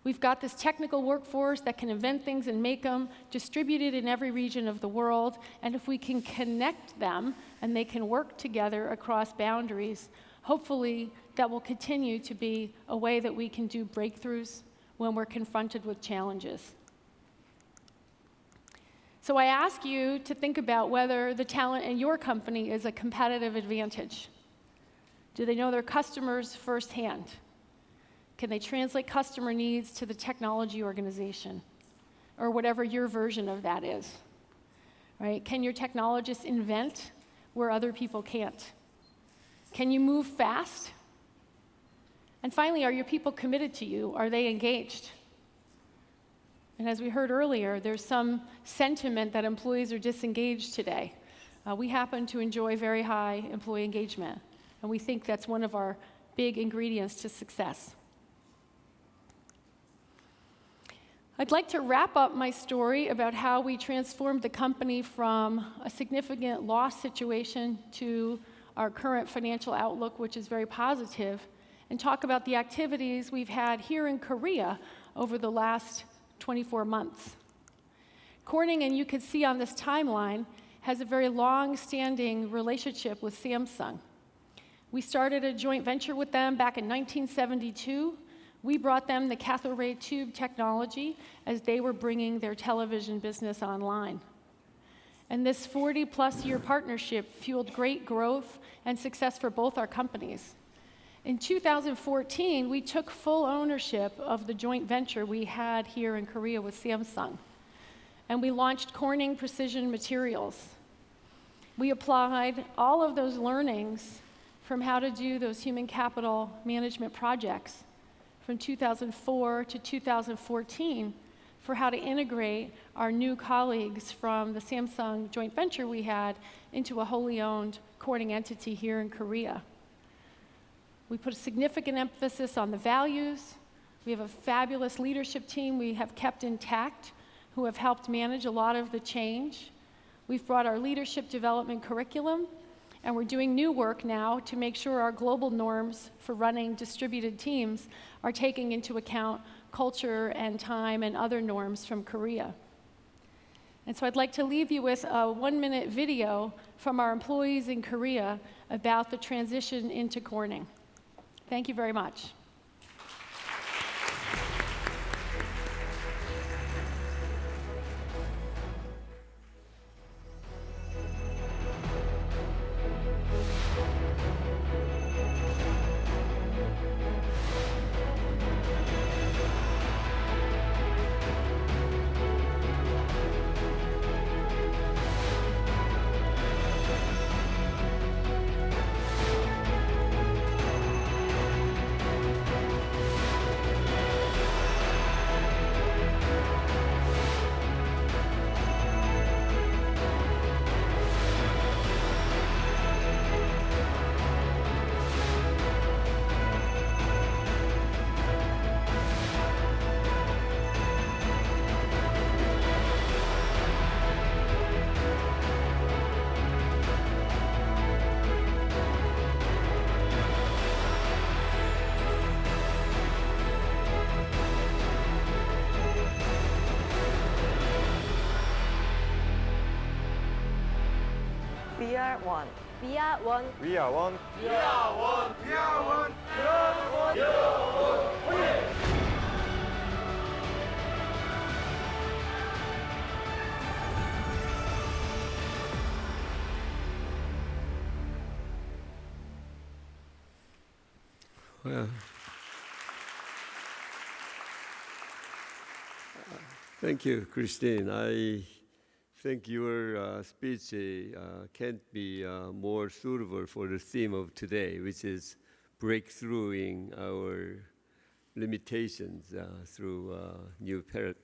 We've got this technical workforce that can invent things and make them, distributed in every region of the world, and if we can connect them and they can work together across boundaries, hopefully that will continue to be a way that we can do breakthroughs when we're confronted with challenges. So I ask you to think about whether the talent in your company is a competitive advantage. Do they know their customers firsthand? Can they translate customer needs to the technology organization, or whatever your version of that is? right? Can your technologists invent where other people can't? Can you move fast? And finally, are your people committed to you? Are they engaged? And as we heard earlier, there's some sentiment that employees are disengaged today. We happen to enjoy very high employee engagement, and we think that's one of our big ingredients to success. I'd like to wrap up my story about how we transformed the company from a significant loss situation to our current financial outlook, which is very positive, and talk about the activities we've had here in Korea over the last 24 months. Corning, and you can see on this timeline, has a very long-standing relationship with Samsung. We started a joint venture with them back in 1972. We brought them the cathode ray tube technology as they were bringing their television business online. And this 40-plus year partnership fueled great growth and success for both our companies. In 2014, we took full ownership of the joint venture we had here in Korea with Samsung, and we launched Corning Precision Materials. We applied all of those learnings from how to do those human capital management projects from 2004 to 2014 for how to integrate our new colleagues from the Samsung joint venture we had into a wholly owned Corning entity here in Korea. We put a significant emphasis on the values. We have a fabulous leadership team we have kept intact who have helped manage a lot of the change. We've brought our leadership development curriculum, and we're doing new work now to make sure our global norms for running distributed teams are taking into account culture and time and other norms from Korea. And so I'd like to leave you with a 1-minute video from our employees in Korea about the transition into Corning. Thank you very much. We are one. We are one. We are one. We are one. We are one. We are one. We are one. Well, thank you, Christine. I think your speech can't be more suitable for the theme of today, which is breakthroughing our limitations through new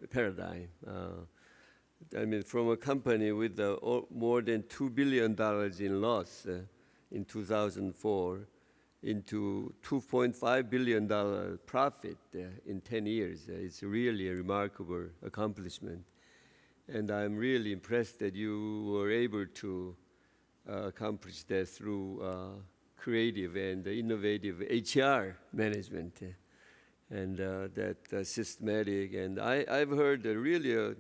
paradigm. I mean, from a company with more than $2 billion in loss in 2004 into $2.5 billion profit in 10 years. It's really a remarkable accomplishment. And I'm really impressed that you were able to accomplish that through creative and innovative HR management and that systematic. And I've heard really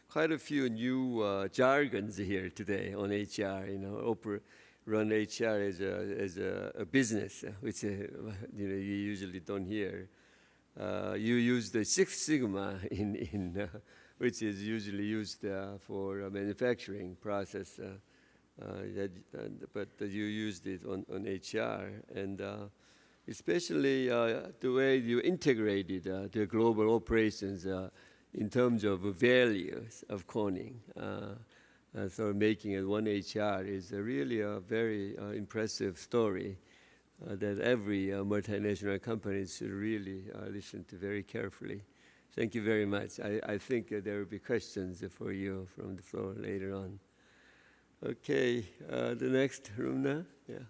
quite a few new jargons here today on HR, run HR as a business, which you usually don't hear. You use the Six Sigma which is usually used for a manufacturing process, but you used it on HR, and especially the way you integrated the global operations in terms of values of Corning. So making it one HR is really a very impressive story that every multinational company should really listen to very carefully. Thank you very much. I think there will be questions for you from the floor later on. Okay, the next room now. Yeah,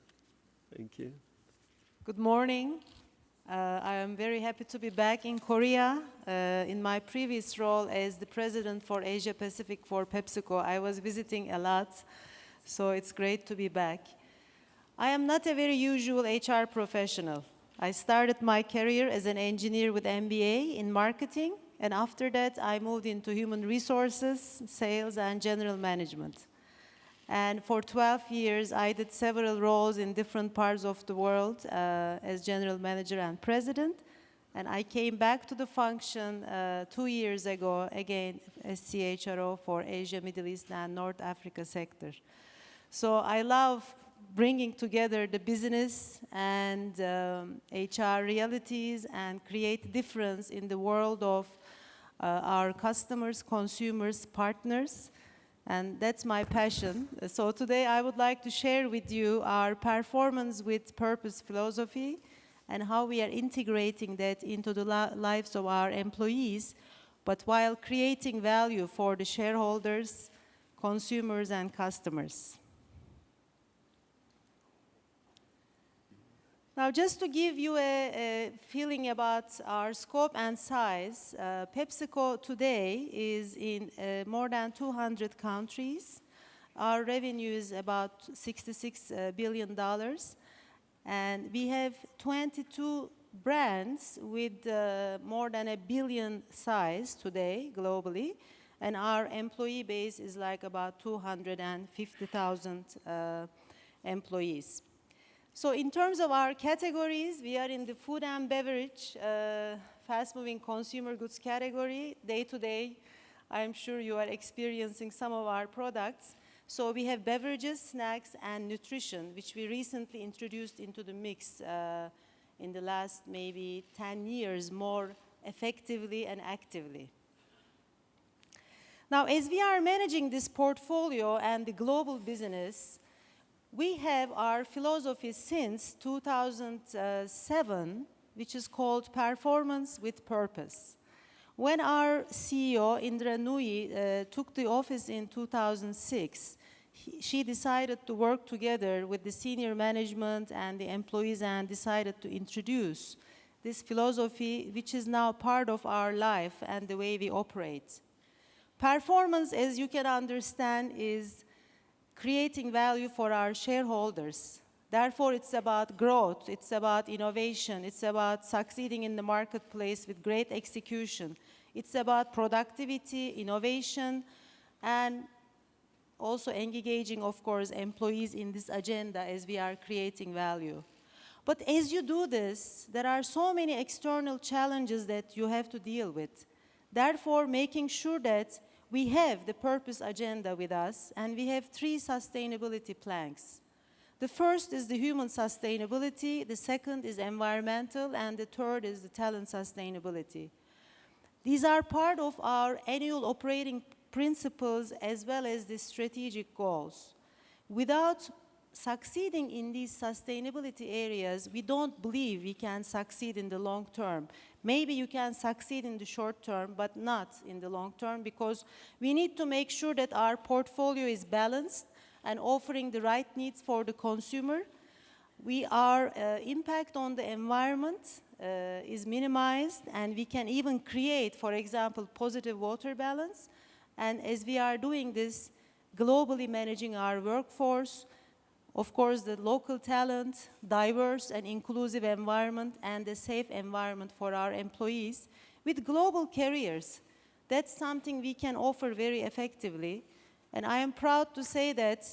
thank you. Good morning. I am very happy to be back in Korea. In my previous role as the president for Asia Pacific for PepsiCo, I was visiting a lot, so it's great to be back. I am not a very usual HR professional. I started my career as an engineer with MBA in marketing, and after that I moved into human resources, sales, and general management. And for 12 years, I did several roles in different parts of the world as general manager and president. And I came back to the function 2 years ago, again, as CHRO for Asia, Middle East, and North Africa sector. So I love bringing together the business and HR realities and create difference in the world of our customers, consumers, partners. And that's my passion. So today I would like to share with you our performance with purpose philosophy and how we are integrating that into the lives of our employees, but while creating value for the shareholders, consumers, and customers. Now, just to give you a feeling about our scope and size, PepsiCo today is in more than 200 countries. Our revenue is about $66 billion. And we have 22 brands with more than 1 billion size today globally. And our employee base is like about 250,000 employees. So in terms of our categories, we are in the food and beverage, fast-moving consumer goods category. Day to day, I'm sure you are experiencing some of our products. So we have beverages, snacks, and nutrition, which we recently introduced into the mix in the last maybe 10 years more effectively and actively. Now, as we are managing this portfolio and the global business, we have our philosophy since 2007, which is called Performance with Purpose. When our CEO, Indra Nooyi, took the office in 2006, she decided to work together with the senior management and the employees and decided to introduce this philosophy, which is now part of our life and the way we operate. Performance, as you can understand, is creating value for our shareholders. Therefore, it's about growth, it's about innovation, it's about succeeding in the marketplace with great execution. It's about productivity, innovation, and also engaging, of course, employees in this agenda as we are creating value. But as you do this, there are so many external challenges that you have to deal with. Therefore, making sure that we have the purpose agenda with us, and we have 3 sustainability planks. The first is the human sustainability, the second is environmental, and the third is the talent sustainability. These are part of our annual operating principles as well as the strategic goals. Without succeeding in these sustainability areas, we don't believe we can succeed in the long term. Maybe you can succeed in the short term, but not in the long term, because we need to make sure that our portfolio is balanced and offering the right needs for the consumer. Our impact on the environment is minimized, and we can even create, for example, positive water balance. And as we are doing this, globally managing our workforce, of course, the local talent, diverse and inclusive environment, and a safe environment for our employees with global careers. That's something we can offer very effectively. And I am proud to say that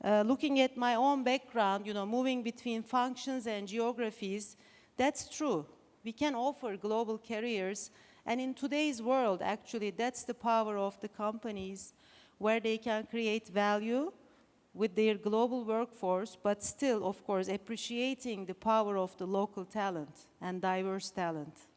looking at my own background, moving between functions and geographies, that's true. We can offer global careers. And in today's world, actually, that's the power of the companies, where they can create value with their global workforce, but still, of course, appreciating the power of the local talent and diverse talent.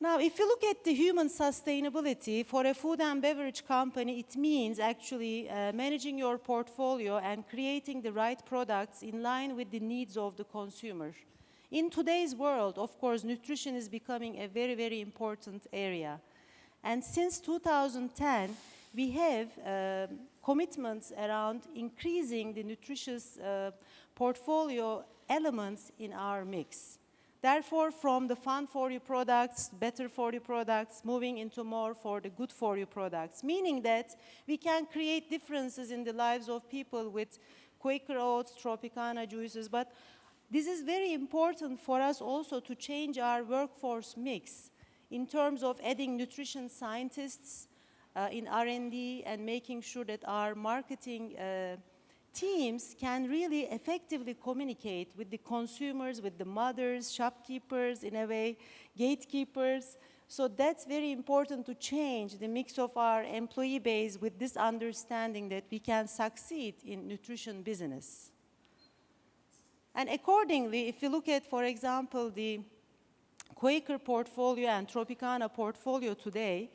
Now, if you look at the human sustainability for a food and beverage company, it means actually managing your portfolio and creating the right products in line with the needs of the consumer. In today's world, of course, nutrition is becoming a very, very important area. And since 2010, we have commitments around increasing the nutritious portfolio elements in our mix. Therefore, from the fun for you products, better for you products, moving into more for the good for you products, meaning that we can create differences in the lives of people with Quaker oats, Tropicana juices, but this is very important for us also to change our workforce mix in terms of adding nutrition scientists in R&D and making sure that our marketing teams can really effectively communicate with the consumers, with the mothers, shopkeepers, in a way, gatekeepers. So that's very important to change the mix of our employee base with this understanding that we can succeed in nutrition business. And accordingly, if you look at, for example, the Quaker portfolio and Tropicana portfolio today,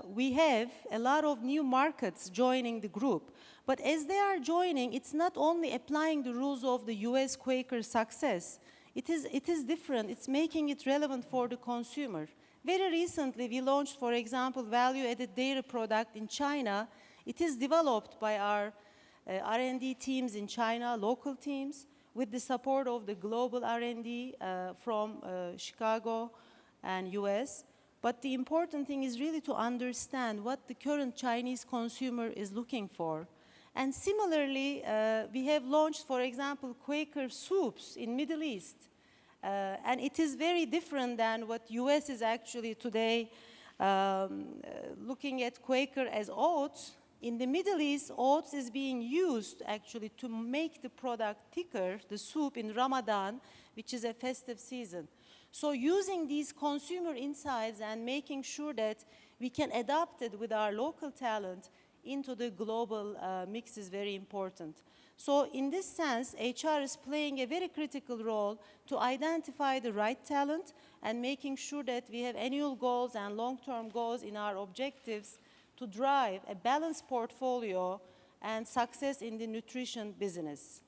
we have a lot of new markets joining the group. But as they are joining, it's not only applying the rules of the US Quaker success. It is different. It's making it relevant for the consumer. Very recently, we launched, for example, value-added dairy product in China. It is developed by our R&D teams in China, local teams, with the support of the global R&D from Chicago and US. But the important thing is really to understand what the current Chinese consumer is looking for. And similarly, we have launched, for example, Quaker soups in Middle East. And it is very different than what US is actually today looking at Quaker as oats. In the Middle East, oats is being used actually to make the product thicker, the soup in Ramadan, which is a festive season. So using these consumer insights and making sure that we can adapt it with our local talent into the global mix is very important. So in this sense, HR is playing a very critical role to identify the right talent and making sure that we have annual goals and long-term goals in our objectives to drive a balanced portfolio and success in the nutrition business.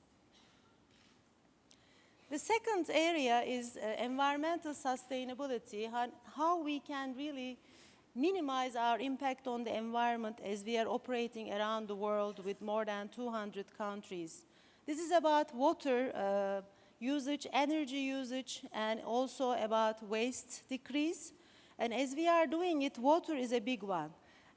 The second area is environmental sustainability, how we can really minimize our impact on the environment as we are operating around the world with more than 200 countries. This is about water usage, energy usage, and also about waste decrease. And as we are doing it, water is a big one.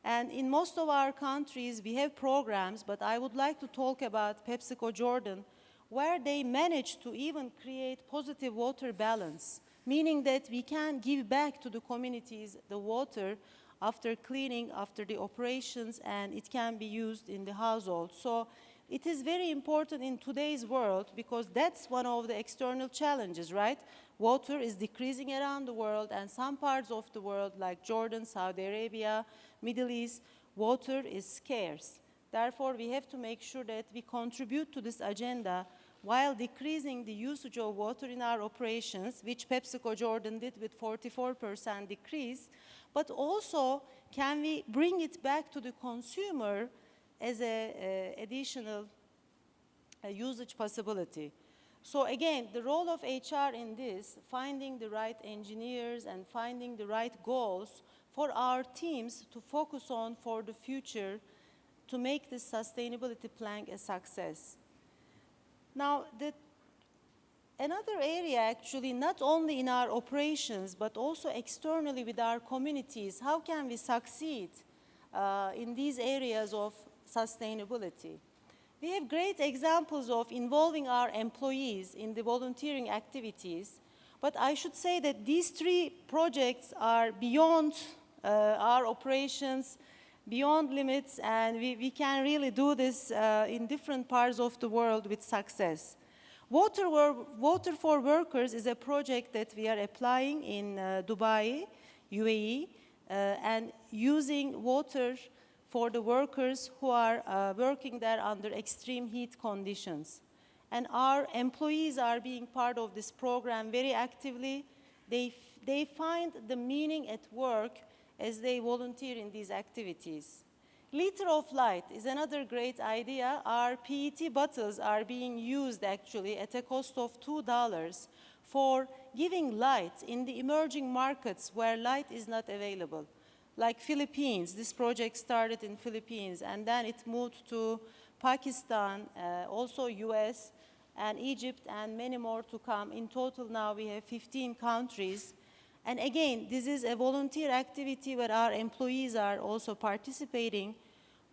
And in most of our countries, we have programs, but I would like to talk about PepsiCo Jordan, where they managed to even create positive water balance, meaning that we can give back to the communities the water after cleaning, after the operations, and it can be used in the household. So it is very important in today's world because that's one of the external challenges, right? Water is decreasing around the world, and some parts of the world, like Jordan, Saudi Arabia, Middle East, water is scarce. Therefore, we have to make sure that we contribute to this agenda while decreasing the usage of water in our operations, which PepsiCo Jordan did with 44% decrease, but also can we bring it back to the consumer as an additional usage possibility. So again, the role of HR in this, finding the right engineers and finding the right goals for our teams to focus on for the future to make this sustainability plan a success. Now, another area actually, not only in our operations, but also externally with our communities, how can we succeed in these areas of sustainability? We have great examples of involving our employees in the volunteering activities, but I should say that these three projects are beyond our operations, beyond limits, and we can really do this in different parts of the world with success. Water for Workers is a project that we are applying in Dubai, UAE, and using water for the workers who are working there under extreme heat conditions. And our employees are being part of this program very actively. They they find the meaning at work as they volunteer in these activities. Liter of light is another great idea. Our PET bottles are being used actually at a cost of $2 for giving light in the emerging markets where light is not available. Like Philippines, this project started in Philippines and then it moved to Pakistan, also US, and Egypt, and many more to come. In total now we have 15 countries. And again, this is a volunteer activity where our employees are also participating,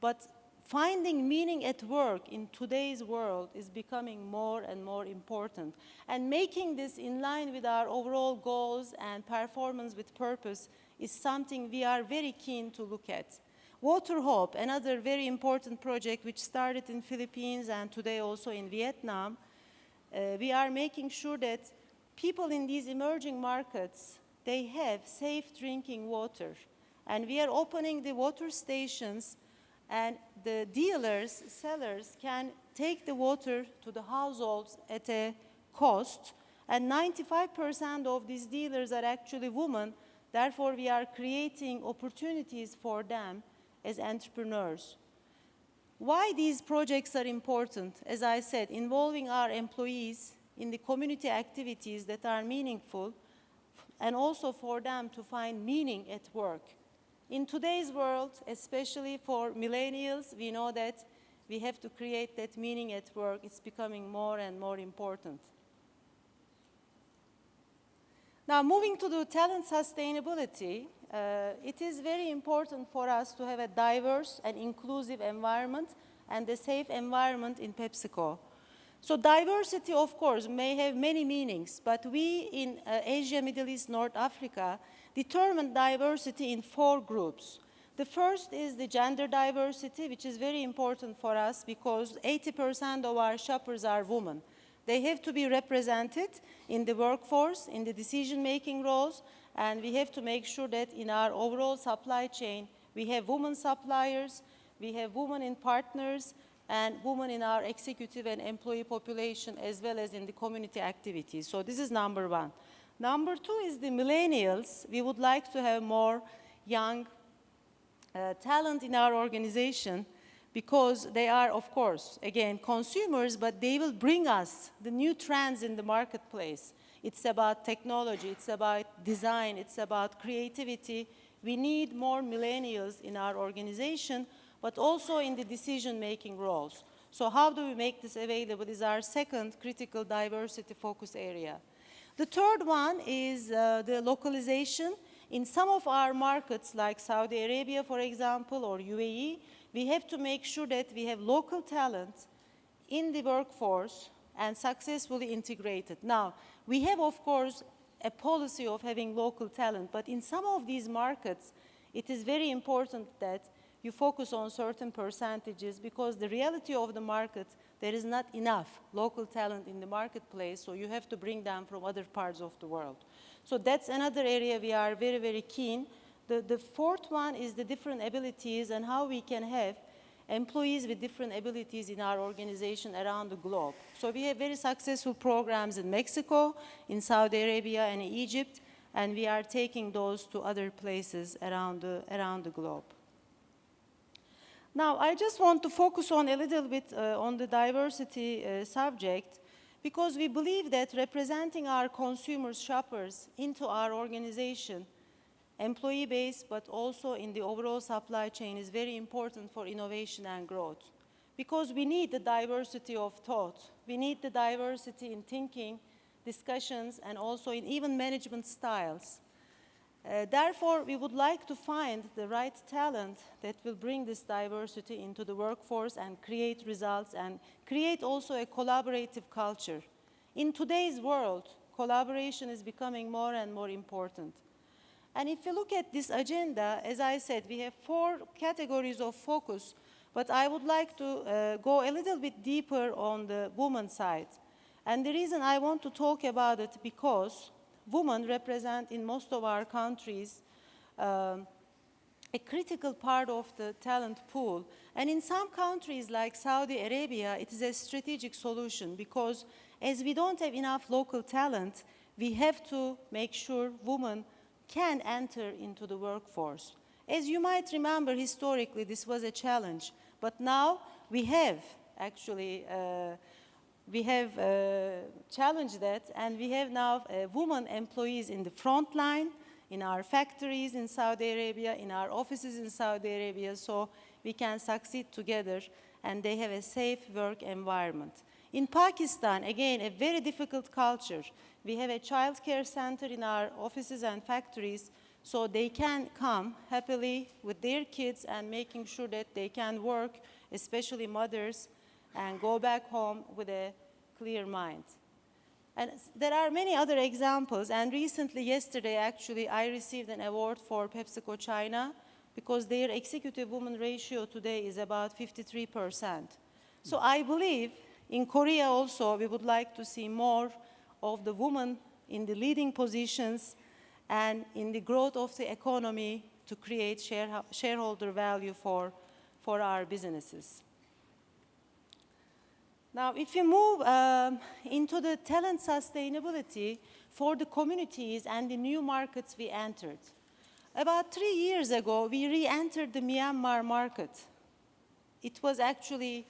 but finding meaning at work in today's world is becoming more and more important. And making this in line with our overall goals and performance with purpose is something we are very keen to look at. Water Hope, another very important project which started in Philippines and today also in Vietnam, we are making sure that people in these emerging markets, they have safe drinking water. And we are opening the water stations, and the dealers, sellers can take the water to the households at a cost. And 95% of these dealers are actually women. Therefore, we are creating opportunities for them as entrepreneurs. Why these projects are important? As I said, involving our employees in the community activities that are meaningful, and also for them to find meaning at work. In today's world, especially for millennials, we know that we have to create that meaning at work. It's becoming more and more important. Now, moving to the talent sustainability, it is very important for us to have a diverse and inclusive environment and a safe environment in PepsiCo. So diversity, of course, may have many meanings, but we in Asia, Middle East, North Africa determine diversity in 4 groups. The first is the gender diversity, which is very important for us because 80% of our shoppers are women. They have to be represented in the workforce, in the decision-making roles, and we have to make sure that in our overall supply chain, we have women suppliers, we have women in partners, and women in our executive and employee population, as well as in the community activities. So this is number 1. Number 2 is the millennials. We would like to have more young talent in our organization because they are, of course, again, consumers, but they will bring us the new trends in the marketplace. It's about technology, it's about design, it's about creativity. We need more millennials in our organization, but also in the decision-making roles. So how do we make this available is our second critical diversity focus area. The third one is the localization. In some of our markets, like Saudi Arabia, for example, or UAE, we have to make sure that we have local talent in the workforce and successfully integrated. Now, we have, of course, a policy of having local talent, but in some of these markets, it is very important that you focus on certain percentages because the reality of the market, there is not enough local talent in the marketplace, so you have to bring them from other parts of the world. So that's another area we are very, very keen. The fourth one is the different abilities and how we can have employees with different abilities in our organization around the globe. So we have very successful programs in Mexico, in Saudi Arabia, and in Egypt, and we are taking those to other places around the globe. Now, I just want to focus on a little bit on the diversity subject because we believe that representing our consumers, shoppers into our organization, employee base, but also in the overall supply chain is very important for innovation and growth. Because we need the diversity of thought. We need the diversity in thinking, discussions, and also in even management styles. Therefore, we would like to find the right talent that will bring this diversity into the workforce and create results and create also a collaborative culture. In today's world, collaboration is becoming more and more important. And if you look at this agenda, as I said, we have 4 categories of focus, but I would like to go a little bit deeper on the woman side. And the reason I want to talk about it because women represent in most of our countries a critical part of the talent pool. And in some countries like Saudi Arabia, it is a strategic solution because as we don't have enough local talent, we have to make sure women can enter into the workforce. As you might remember, historically, this was a challenge. But now we have actually challenged that, and we have now women employees in the front line, in our factories in Saudi Arabia, in our offices in Saudi Arabia, so we can succeed together, and they have a safe work environment. In Pakistan, again, a very difficult culture. We have a child care center in our offices and factories, so they can come happily with their kids and making sure that they can work, especially mothers, and go back home with a clear mind. And there are many other examples, and recently, yesterday, actually, I received an award for PepsiCo China because their executive woman ratio today is about 53%. So I believe in Korea also, we would like to see more of the women in the leading positions and in the growth of the economy to create shareholder value for our businesses. Now, if you move into the talent sustainability for the communities and the new markets we entered. About 3 years ago, we re-entered the Myanmar market. It was actually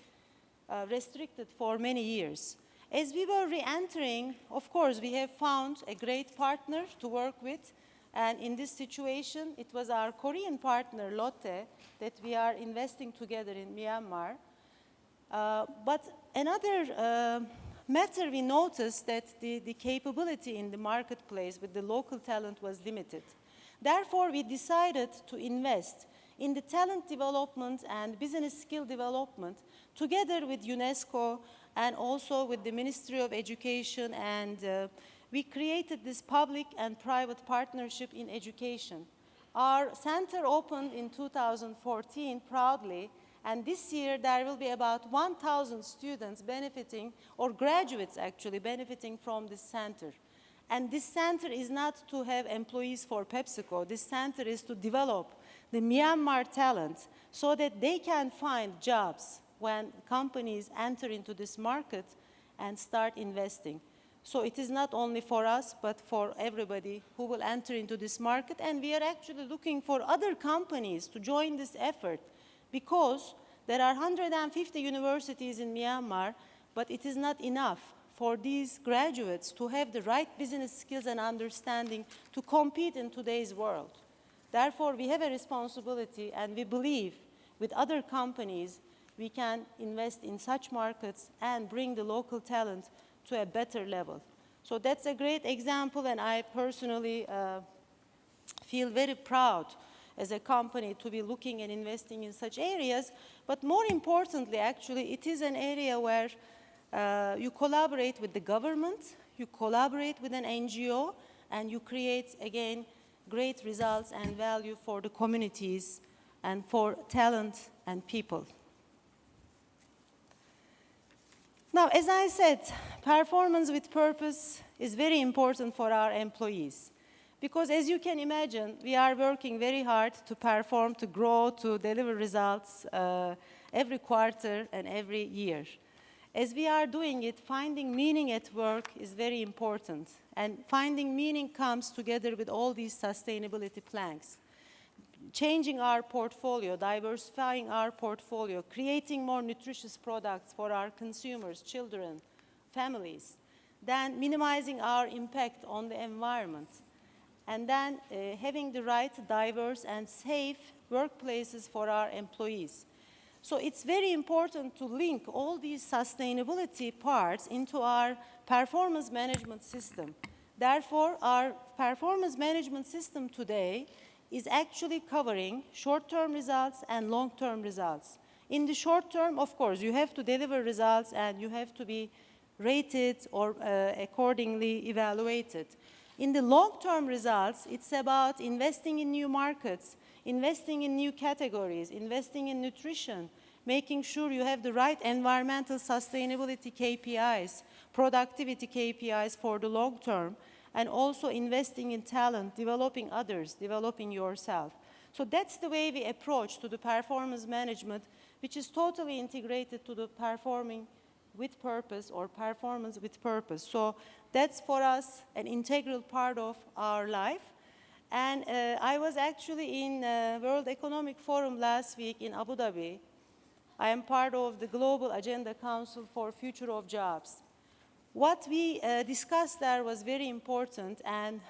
restricted for many years. As we were re-entering, of course, we have found a great partner to work with. And in this situation, it was our Korean partner, Lotte, that we are investing together in Myanmar. But another matter we noticed that the capability in the marketplace with the local talent was limited. Therefore, we decided to invest in the talent development and business skill development together with UNESCO and also with the Ministry of Education, and we created this public and private partnership in education. Our center opened in 2014 proudly, and this year there will be about 1,000 students benefiting, or graduates actually benefiting from this center. And this center is not to have employees for PepsiCo. This center is to develop the Myanmar talent so that they can find jobs when companies enter into this market and start investing. So it is not only for us, but for everybody who will enter into this market. And we are actually looking for other companies to join this effort because there are 150 universities in Myanmar, but it is not enough for these graduates to have the right business skills and understanding to compete in today's world. Therefore, we have a responsibility, and we believe with other companies, we can invest in such markets and bring the local talent to a better level. So that's a great example, and I personally feel very proud as a company to be looking and investing in such areas. But more importantly, actually, it is an area where you collaborate with the government, you collaborate with an NGO, and you create, again, great results and value for the communities and for talent and people. Now, as I said, performance with purpose is very important for our employees. Because as you can imagine, we are working very hard to perform, to grow, to deliver results every quarter and every year. As we are doing it, finding meaning at work is very important. And finding meaning comes together with all these sustainability planks. Changing our portfolio, diversifying our portfolio, creating more nutritious products for our consumers, children, families, then minimizing our impact on the environment, and then having the right, diverse, and safe workplaces for our employees. So it's very important to link all these sustainability parts into our performance management system. Therefore, our performance management system today is actually covering short-term results and long-term results. In the short term, of course, you have to deliver results and you have to be rated or accordingly evaluated. In the long-term results, it's about investing in new markets, investing in new categories, investing in nutrition, making sure you have the right environmental sustainability KPIs, productivity KPIs for the long term, and also investing in talent, developing others, developing yourself. So that's the way we approach to the performance management, which is totally integrated to the performing with purpose or performance with purpose. So that's for us an integral part of our life. And I was actually in World Economic Forum last week in Abu Dhabi. I am part of the Global Agenda Council for Future of Jobs. What we discussed there was very important, and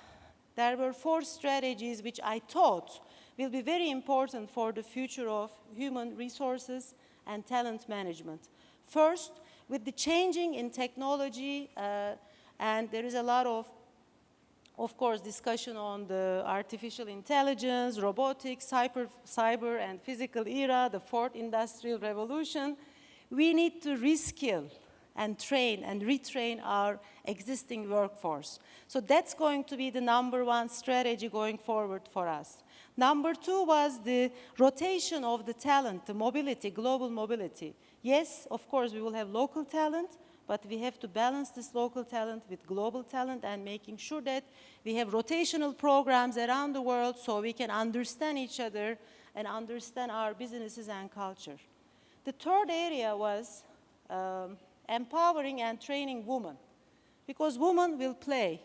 there were 4 strategies which I thought will be very important for the future of human resources and talent management. First, with the changing in technology, and there is a lot of course, discussion on the artificial intelligence, robotics, cyber and physical era, the 4th industrial revolution, we need to reskill and train and retrain our existing workforce. So that's going to be the #1 strategy going forward for us. #2 was the rotation of the talent, the mobility, global mobility. Yes, of course, we will have local talent, but we have to balance this local talent with global talent and making sure that we have rotational programs around the world so we can understand each other and understand our businesses and culture. The 3rd area was empowering and training women, because women will play.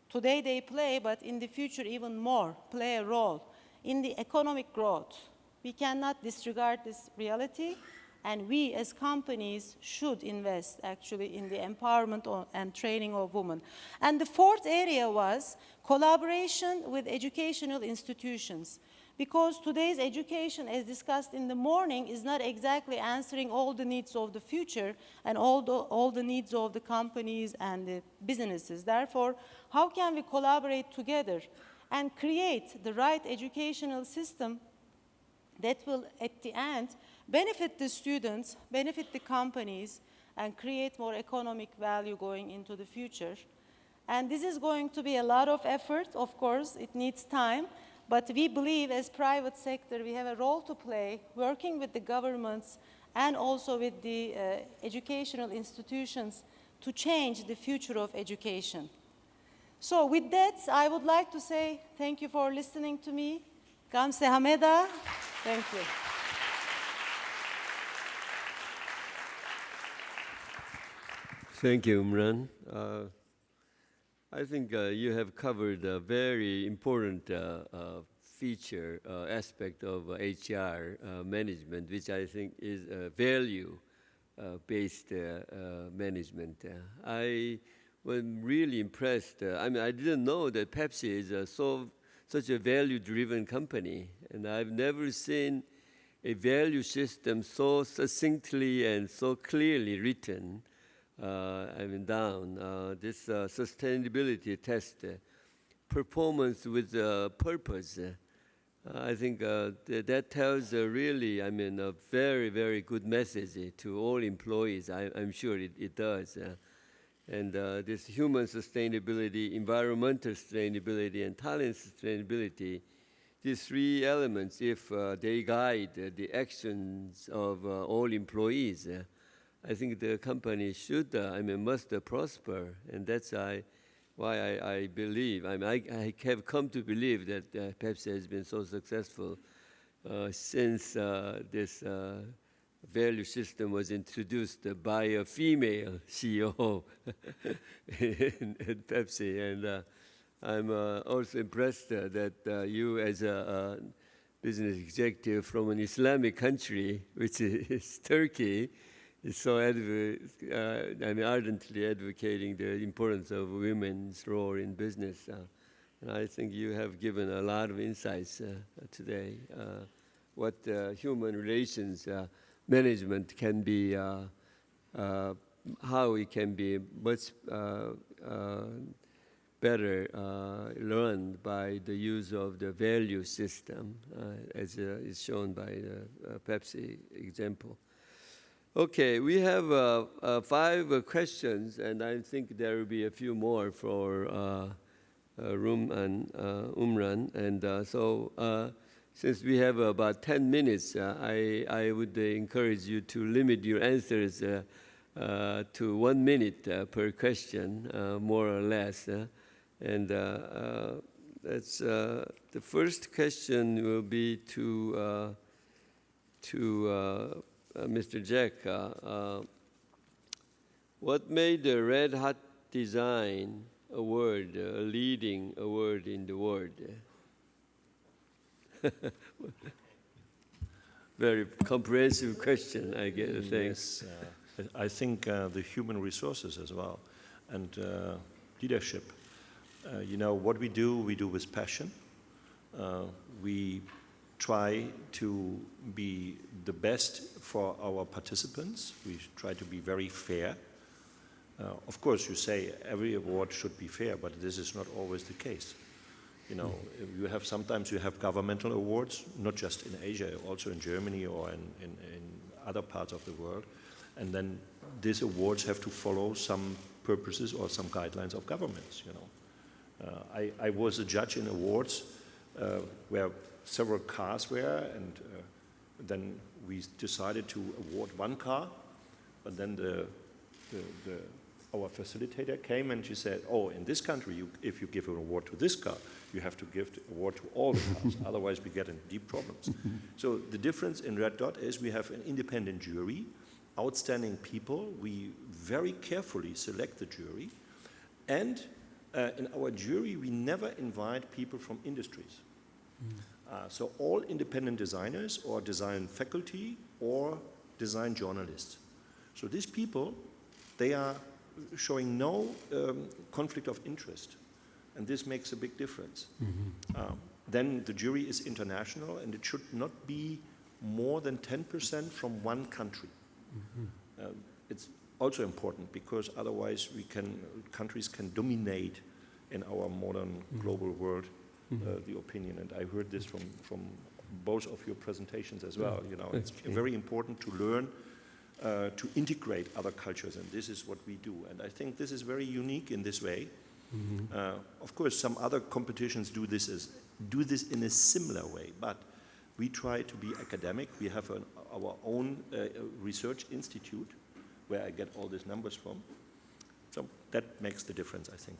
Today they play, but in the future even more, play a role in the economic growth. We cannot disregard this reality, and we as companies should invest actually in the empowerment and training of women. And the 4th area was collaboration with educational institutions, because today's education, as discussed in the morning, is not exactly answering all the needs of the future and all the needs of the companies and the businesses. Therefore, how can we collaborate together and create the right educational system that will, at the end, benefit the students, benefit the companies, and create more economic value going into the future? And this is going to be a lot of effort, of course, it needs time, but we believe as private sector we have a role to play working with the governments and also with the educational institutions to change the future of education. So with that, I would like to say thank you for listening to me. Kamse Hameda. Thank you. Thank you, Umran. I think you have covered a very important feature, aspect of HR management, which I think is value-based management. I was really impressed. I mean, I didn't know that Pepsi is such a value-driven company, and I've never seen a value system so succinctly and so clearly written. This sustainability test, performance with purpose. I think that tells really, a very, very good message to all employees. I'm sure it does. And this human sustainability, environmental sustainability, and talent sustainability, these 3 elements, if they guide the actions of all employees, I think the company should, must prosper, and that's why I believe. I have come to believe that Pepsi has been so successful since this value system was introduced by a female CEO at Pepsi, and I'm also impressed that you, as a business executive from an Islamic country, which is Turkey, is so ardently advocating the importance of women's role in business. And I think you have given a lot of insights today, what human relations management can be, how it can be much better learned by the use of the value system, as is shown by the Pepsi example. Okay, we have 5 questions, and I think there will be a few more for Umran. And so since we have about 10 minutes, I would encourage you to limit your answers to 1 minute per question, more or less. And that's the first question will be to Mr. Jack. What made the Red Hot Design Award a leading award in the world? Very comprehensive question, I guess. Thanks. Yes, I think the human resources as well, and leadership. You know, what we do with passion. We try to be the best for our participants. We try to be very fair. Of course, you say every award should be fair, but this is not always the case. You know, sometimes you have governmental awards, not just in Asia, also in Germany or in other parts of the world. And then these awards have to follow some purposes or some guidelines of governments, you know. I was a judge in awards where several cars were, and then we decided to award one car, but then our facilitator came and she said, oh, in this country, if you give an award to this car, you have to give the award to all the cars, otherwise we get in deep problems. So the difference in Red Dot is we have an independent jury, outstanding people. We very carefully select the jury, and in our jury, we never invite people from industries. So all independent designers or design faculty or design journalists. So these people, they are showing no conflict of interest, and this makes a big difference. Then the jury is international, and it should not be more than 10% from one country. It's also important because otherwise countries can dominate in our modern global world the opinion, and I heard this from both of your presentations as well. You know, it's very important to learn to integrate other cultures, and this is what we do. And I think this is very unique in this way. Of course, some other competitions do this in a similar way, but we try to be academic. We have our own research institute where I get all these numbers from. So that makes the difference, I think.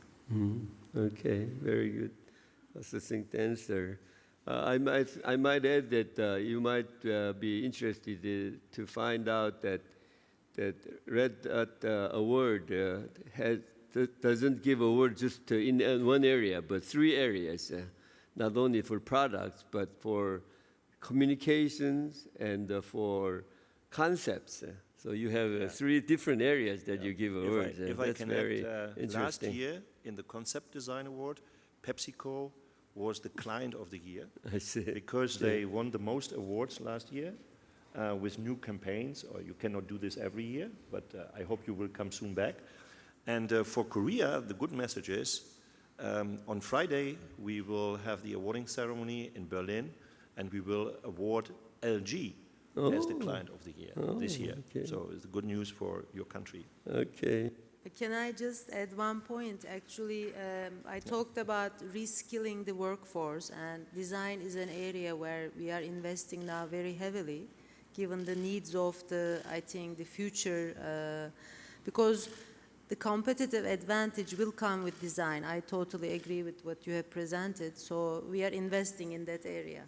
Okay, very good. A succinct answer. I might add that you might be interested to find out that Red Dot Award doesn't give award just in one area, but 3 areas, not only for products, but for communications and for concepts. So you have 3 different areas that you give awards. If I can add, last year in the Concept Design Award, PepsiCo was the client of the year. I see. Because they won the most awards last year with new campaigns, or you cannot do this every year, but I hope you will come soon back. And for Korea, the good message is, on Friday, we will have the awarding ceremony in Berlin, and we will award LG as the client of the year this year. Okay. So it's good news for your country. Okay. Can I just add one point? Actually, I talked about reskilling the workforce, and design is an area where we are investing now very heavily, given the needs of the future, because the competitive advantage will come with design. I totally agree with what you have presented, so we are investing in that area.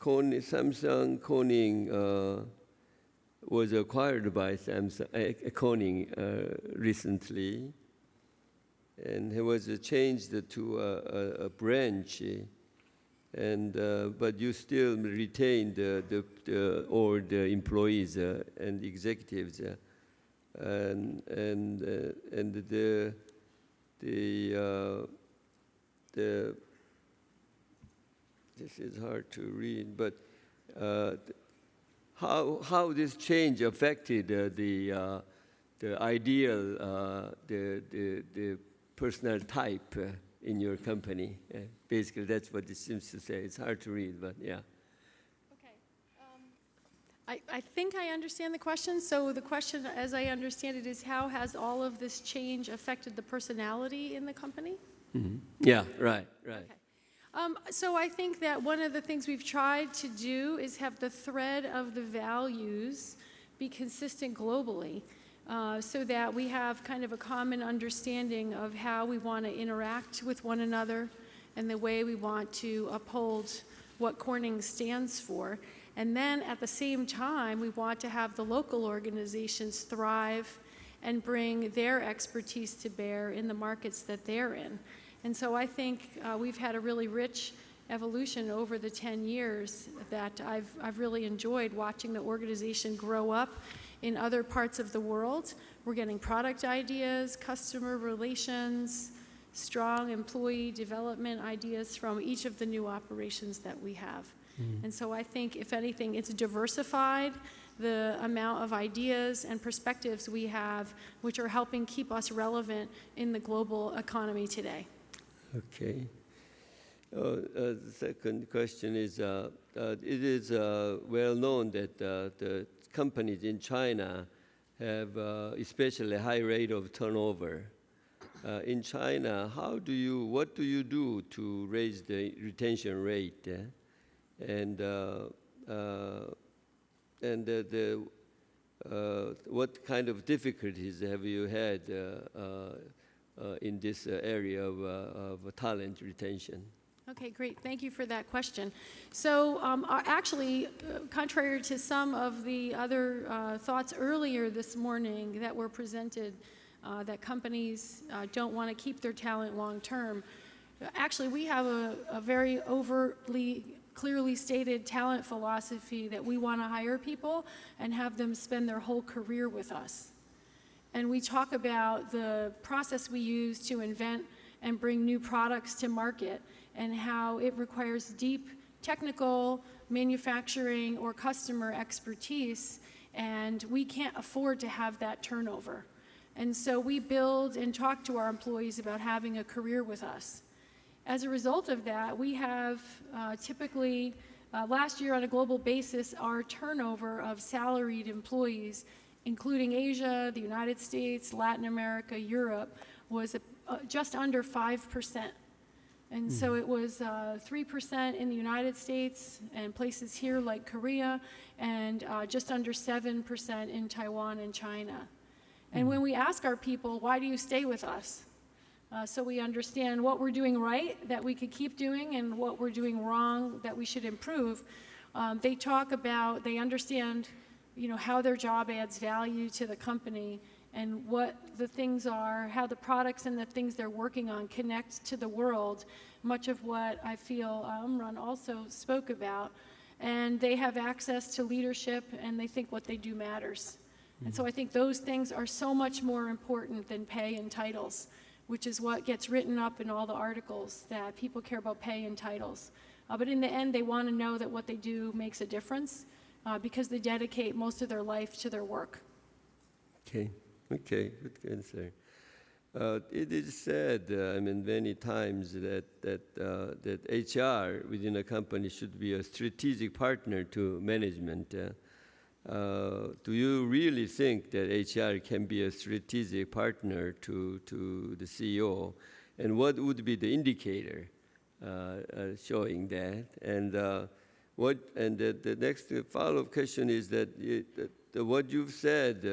Samsung Corning was acquired by Corning recently, and it was changed to a branch, and but you still retain all the employees and executives, and this is hard to read, but how this change affected the ideal, the personal type in your company? Basically, that's what it seems to say. It's hard to read, but yeah. Okay. I think I understand the question. So the question, as I understand it, is how has all of this change affected the personality in the company? Mm-hmm. Yeah, right. Okay. So I think that one of the things we've tried to do is have the thread of the values be consistent globally, so that we have kind of a common understanding of how we want to interact with one another and the way we want to uphold what Corning stands for. And then at the same time, we want to have the local organizations thrive and bring their expertise to bear in the markets that they're in. And so I think we've had a really rich evolution over the 10 years that I've really enjoyed watching the organization grow up in other parts of the world. We're getting product ideas, customer relations, strong employee development ideas from each of the new operations that we have. And so I think, if anything, it's diversified the amount of ideas and perspectives we have, which are helping keep us relevant in the global economy today. Okay. The second question is, it is well known that the companies in China have especially high rate of turnover. In China, what do you do to raise the retention rate? What kind of difficulties have you had in this area of talent retention? Okay, great. Thank you for that question. So actually, contrary to some of the other thoughts earlier this morning that were presented, that companies don't want to keep their talent long term, actually we have a very overtly clearly stated talent philosophy that we want to hire people and have them spend their whole career with us. And we talk about the process we use to invent and bring new products to market and how it requires deep technical, manufacturing, or customer expertise, and we can't afford to have that turnover. And so we build and talk to our employees about having a career with us. As a result of that, we have typically, last year on a global basis, our turnover of salaried employees, including Asia, the United States, Latin America, Europe, was just under 5%. And so it was 3% in the United States and places here like Korea, and just under 7% in Taiwan and China. And when we ask our people, why do you stay with us? So we understand what we're doing right that we could keep doing and what we're doing wrong that we should improve. They talk about, they understand, how their job adds value to the company and what the things are, how the products and the things they're working on connect to the world, much of what I feel Umran also spoke about. And they have access to leadership, and they think what they do matters. And so I think those things are so much more important than pay and titles, which is what gets written up in all the articles, that people care about pay and titles. But in the end, they want to know that what they do makes a difference because they dedicate most of their life to their work. Okay, good answer. It is said, many times that HR within a company should be a strategic partner to management. Do you really think that HR can be a strategic partner to the CEO? And what would be the indicator showing that? And the next follow-up question is that what you've said,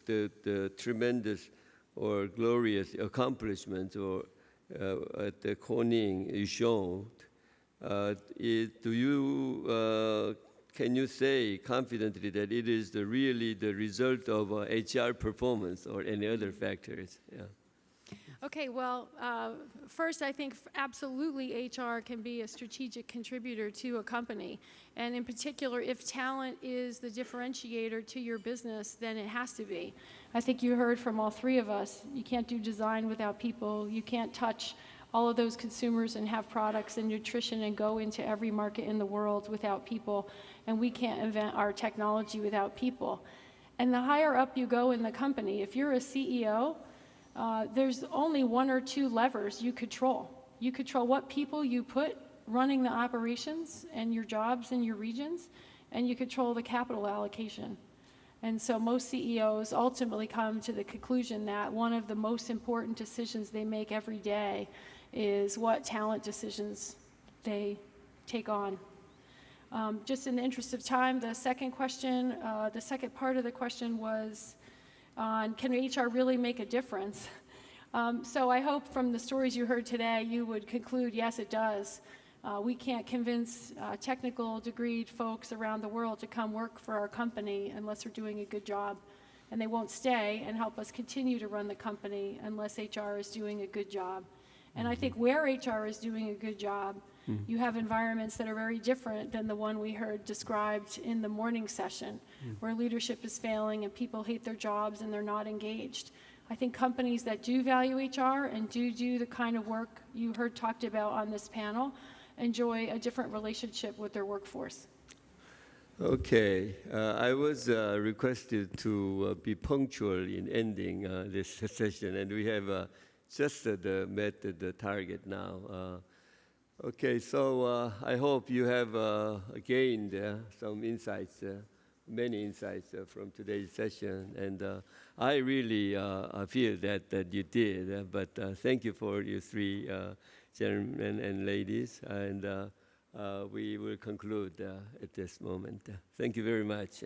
the tremendous or glorious accomplishments or at the Corning you showed, can you say confidently that it is really the result of HR performance or any other factors? Yeah. Okay, well, first I think absolutely HR can be a strategic contributor to a company. And in particular, if talent is the differentiator to your business, then it has to be. I think you heard from all three of us, you can't do design without people. You can't touch all of those consumers and have products and nutrition and go into every market in the world without people. And we can't invent our technology without people. And the higher up you go in the company, if you're a CEO, there's only one or two levers you control. You control what people you put running the operations and your jobs in your regions, and you control the capital allocation. And so most CEOs ultimately come to the conclusion that one of the most important decisions they make every day is what talent decisions they take on. Just in the interest of time, the second question, the second part of the question was on can HR really make a difference? So I hope from the stories you heard today, you would conclude, yes, it does. We can't convince technical degreed folks around the world to come work for our company unless we're doing a good job. and they won't stay and help us continue to run the company unless HR is doing a good job. And I think where HR is doing a good job, you have environments that are very different than the one we heard described in the morning session, where leadership is failing and people hate their jobs and they're not engaged. I think companies that do value HR and do the kind of work you heard talked about on this panel enjoy a different relationship with their workforce. Okay, I was requested to be punctual in ending this session, and we have just met the target now. Okay, so I hope you have gained some insights, many insights from today's session, and I really feel that you did. But thank you for you three gentlemen and ladies, and we will conclude at this moment. Thank you very much.